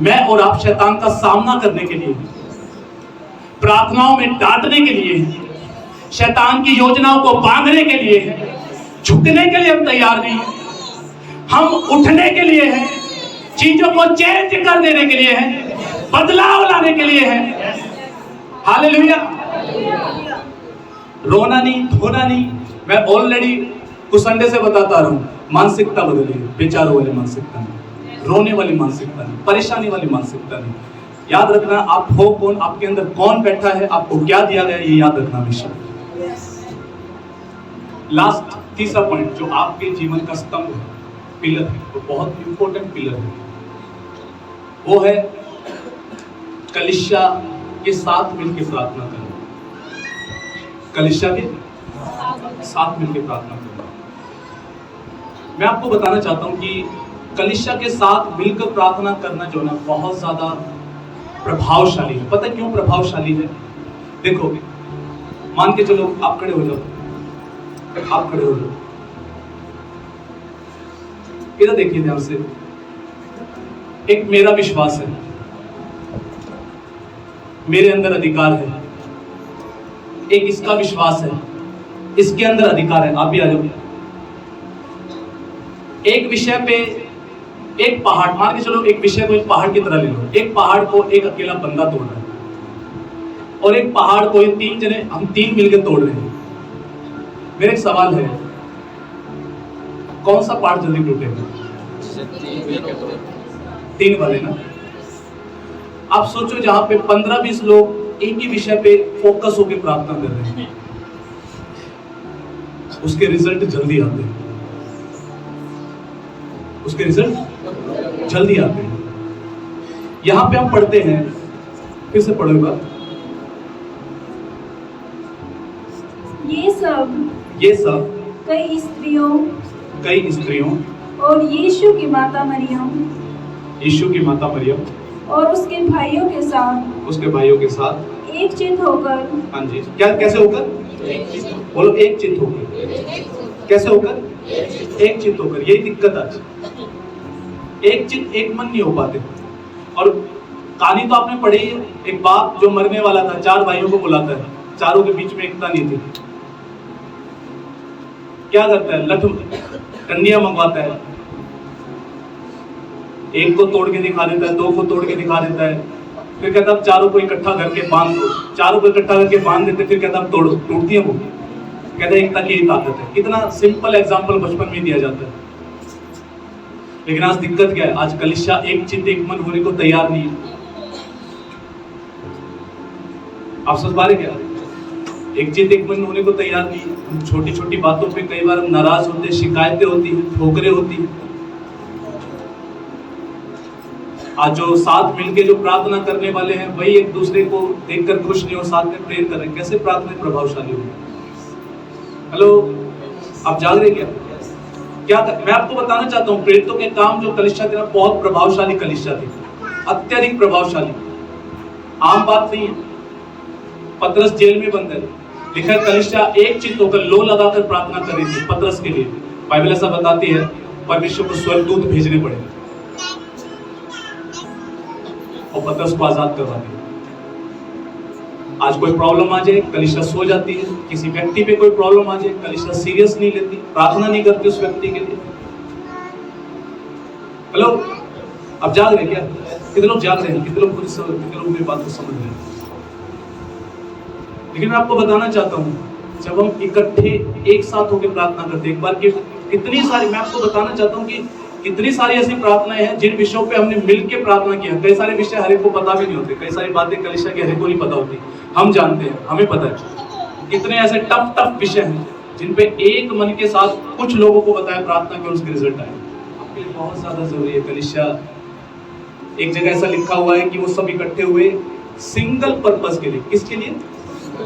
मैं और आप शैतान का सामना करने के लिए, प्रार्थनाओं में डांटने के लिए, शैतान की योजनाओं को बांधने के लिए है। झुकने के लिए हम तैयार नहीं हैं, हम उठने के लिए हैं, चीजों को चेंज कर देने के लिए हैं, बदलाव लाने के लिए हैं। हालेलुया। रोना नहीं, धोना नहीं। मैं ऑलरेडी कुछ संडे से बताता रहा हूं, मानसिकता बदली, बेचारों वाली मानसिकता नहीं, रोने वाली मानसिकता नहीं, परेशानी वाली मानसिकता नहीं। याद रखना, आप हो कौन, आपके अंदर कौन बैठा है, आपको क्या दिया गया, ये याद रखना हमेशा। लास्ट तीसरा पॉइंट जो आपके जीवन का स्तंभ है, पिलर है, वो बहुत इंपॉर्टेंट पिलर है, वो है कलीसिया के साथ मिलकर प्रार्थना करना। कलीसिया के साथ मिलकर प्रार्थना करना। मैं आपको बताना चाहता हूं कि कलीसिया के साथ मिलकर प्रार्थना करना जो ना, बहुत ज्यादा प्रभावशाली है। पता है क्यों प्रभावशाली है? देखो, मान के चलो आप खड़े हो जाओ, आप खड़े हो जाओ, इधर देखिए ध्यान से। एक मेरा विश्वास है, मेरे अंदर अधिकार है। एक इसका विश्वास है, इसके अंदर अधिकार है। आप भी आ जाओ। एक विषय पे, एक पहाड़, मान के चलो एक विषय को एक पहाड़ की तरह ले लो। एक पहाड़ को एक अकेला बंदा तोड़ रहा है, और एक पहाड़ को ये 3 जने, हम 3 मिलकर तोड़ रहे हैं। मेरा एक सवाल है, कौन सा पहाड़ जल्दी टूटेगा? 3 वाले ना। आप सोचो, जहां पे 15-20 लोग एक ही विषय पे फोकस होकर प्रार्थना कर रहे हैं, उसके रिजल्ट जल्दी आते हैं, उसके रिजल्ट जल्दी आते हैं। यहां पे हम पढ़ते हैं, फिर से पढ़ूंगा, ये सब कई स्त्रियों और यीशु की माता मरियम और उसके भाइयों के साथ एक चित्त होकर, हाँ जी, क्या कैसे होकर, बोलो एक चित्त होकर, कैसे होकर, एक चित्त होकर। यही दिक्कत आज, एक चित्त एक मन नहीं हो पाते। और कहानी तो आपने पढ़ी है, एक बाप जो मरने वाला था 4 भाइयों को बुलाता है, चारों के बीच में एकता नहीं थी, क्या करता है, टंडियां मंगवाता है, एक को तोड़ के दिखा देता है, 2 को तोड़ के दिखा देता है, फिर कहता है चारों को इकट्ठा करके बांध दो, चारों को इकट्ठा करके बांध देते, फिर कहता है तोड़ो, टूटती है वो, कहता है एकता की यही ताकत है। कितना सिंपल एग्जांपल बचपन में दिया जाता है, लेकिन आज दिक्कत क्या है, आज कलीसिया एक चित्त एक मन होने को तैयार नहीं है। आप समझ पा रहे क्या, एक चित्त एक मन होने को तैयार नहीं है। छोटी छोटी बातों पे कई बार हम नाराज होते हैं, शिकायतें होती हैं, ठोकरें होती हैं। आज जो साथ मिलके जो प्रार्थना करने वाले हैं, वही एक दूसरे को देखकर खुश नहीं और साथ में प्रेयर कर रहे हैं, कैसे प्रार्थना प्रभावशाली होगी। हेलो, आप जाग रहे क्या मैं आपको बताना चाहता हूँ, प्रेरितों के काम जो कलीसिया थी ना, बहुत प्रभावशाली कलीसिया थी, अत्यधिक प्रभावशाली, आम बात नहीं है। पतरस जेल में बंद है, लिखा है कलीसिया एक चित्त होकर लो लगाकर प्रार्थना कर रही थी पतरस के लिए। बाइबल ऐसा बताती है, परमेश्वर को स्वर्गदूत भेजने पड़े और पतरस को आजाद करवा दिया। आज कोई प्रॉब्लम आ जाए, कलीसिया सो जाती है। किसी व्यक्ति पे कोई प्रॉब्लम आ जाए, कलीसिया सीरियस नहीं लेती, प्रार्थना नहीं करती उस व्यक्ति के लिए। हेलो, आप जाग रहे क्या? कितने लोग जाग रहे हैं? कितने लोग मेरी बात को समझ रहे हैं? लेकिन मैं आपको बताना चाहता हूँ, जब हम इकट्ठे एक साथ होकर प्रार्थना करते हैं, एक बार की कितनी सारी, मैं आपको बताना चाहता हूँ कि कितनी सारी ऐसी प्रार्थनाएं हैं जिन विषयों पे हमने मिलकर प्रार्थना किया। कई सारे विषय हर एक को पता भी नहीं होते, कई सारी बातें कलीसिया के हर एक को नहीं पता होती, हम जानते हैं, हमें पता है। कितने ऐसे टफ विषय हैं जिन पे एक मन के साथ कुछ लोगों को बताया प्रार्थना के, उसके रिजल्ट आए। आपके लिए बहुत ज्यादा जरूरी है कलीसिया। एक जगह ऐसा लिखा हुआ है कि वो सब इकट्ठे हुए सिंगल पर्पस के लिए। किसके लिए?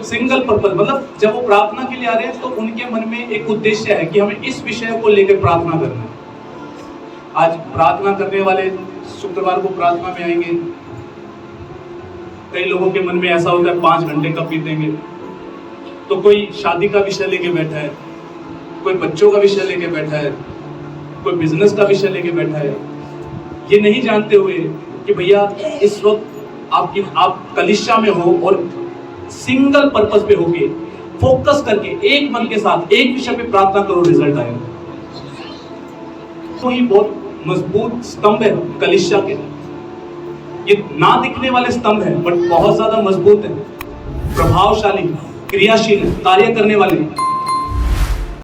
सिंगल पर्पस, मतलब जब वो प्रार्थना के लिए आ रहे हैं तो उनके मन में एक उद्देश्य है कि हमें इस विषय को लेकर प्रार्थना करना है। आज प्रार्थना करने वाले शुक्रवार को प्रार्थना में आएंगे, कई लोगों के मन में ऐसा होता है 5 घंटे कब बीतेंगे। तो कोई शादी का विषय लेके बैठा है, कोई बच्चों का विषय लेके बैठा है, कोई बिजनेस का विषय लेके बैठा है, ये नहीं जानते हुए कि भैया इस वक्त आप कलीसिया में हो और सिंगल पर्पस पे होके फोकस करके एक मन के साथ एक विषय पे प्रार्थना करो, रिजल्ट आएगा। तो ये बहुत मजबूत स्तंभ है कलीसिया के। ये ना दिखने वाले स्तंभ है, बट बहुत ज्यादा मजबूत है, प्रभावशाली, क्रियाशील, कार्य करने वाले।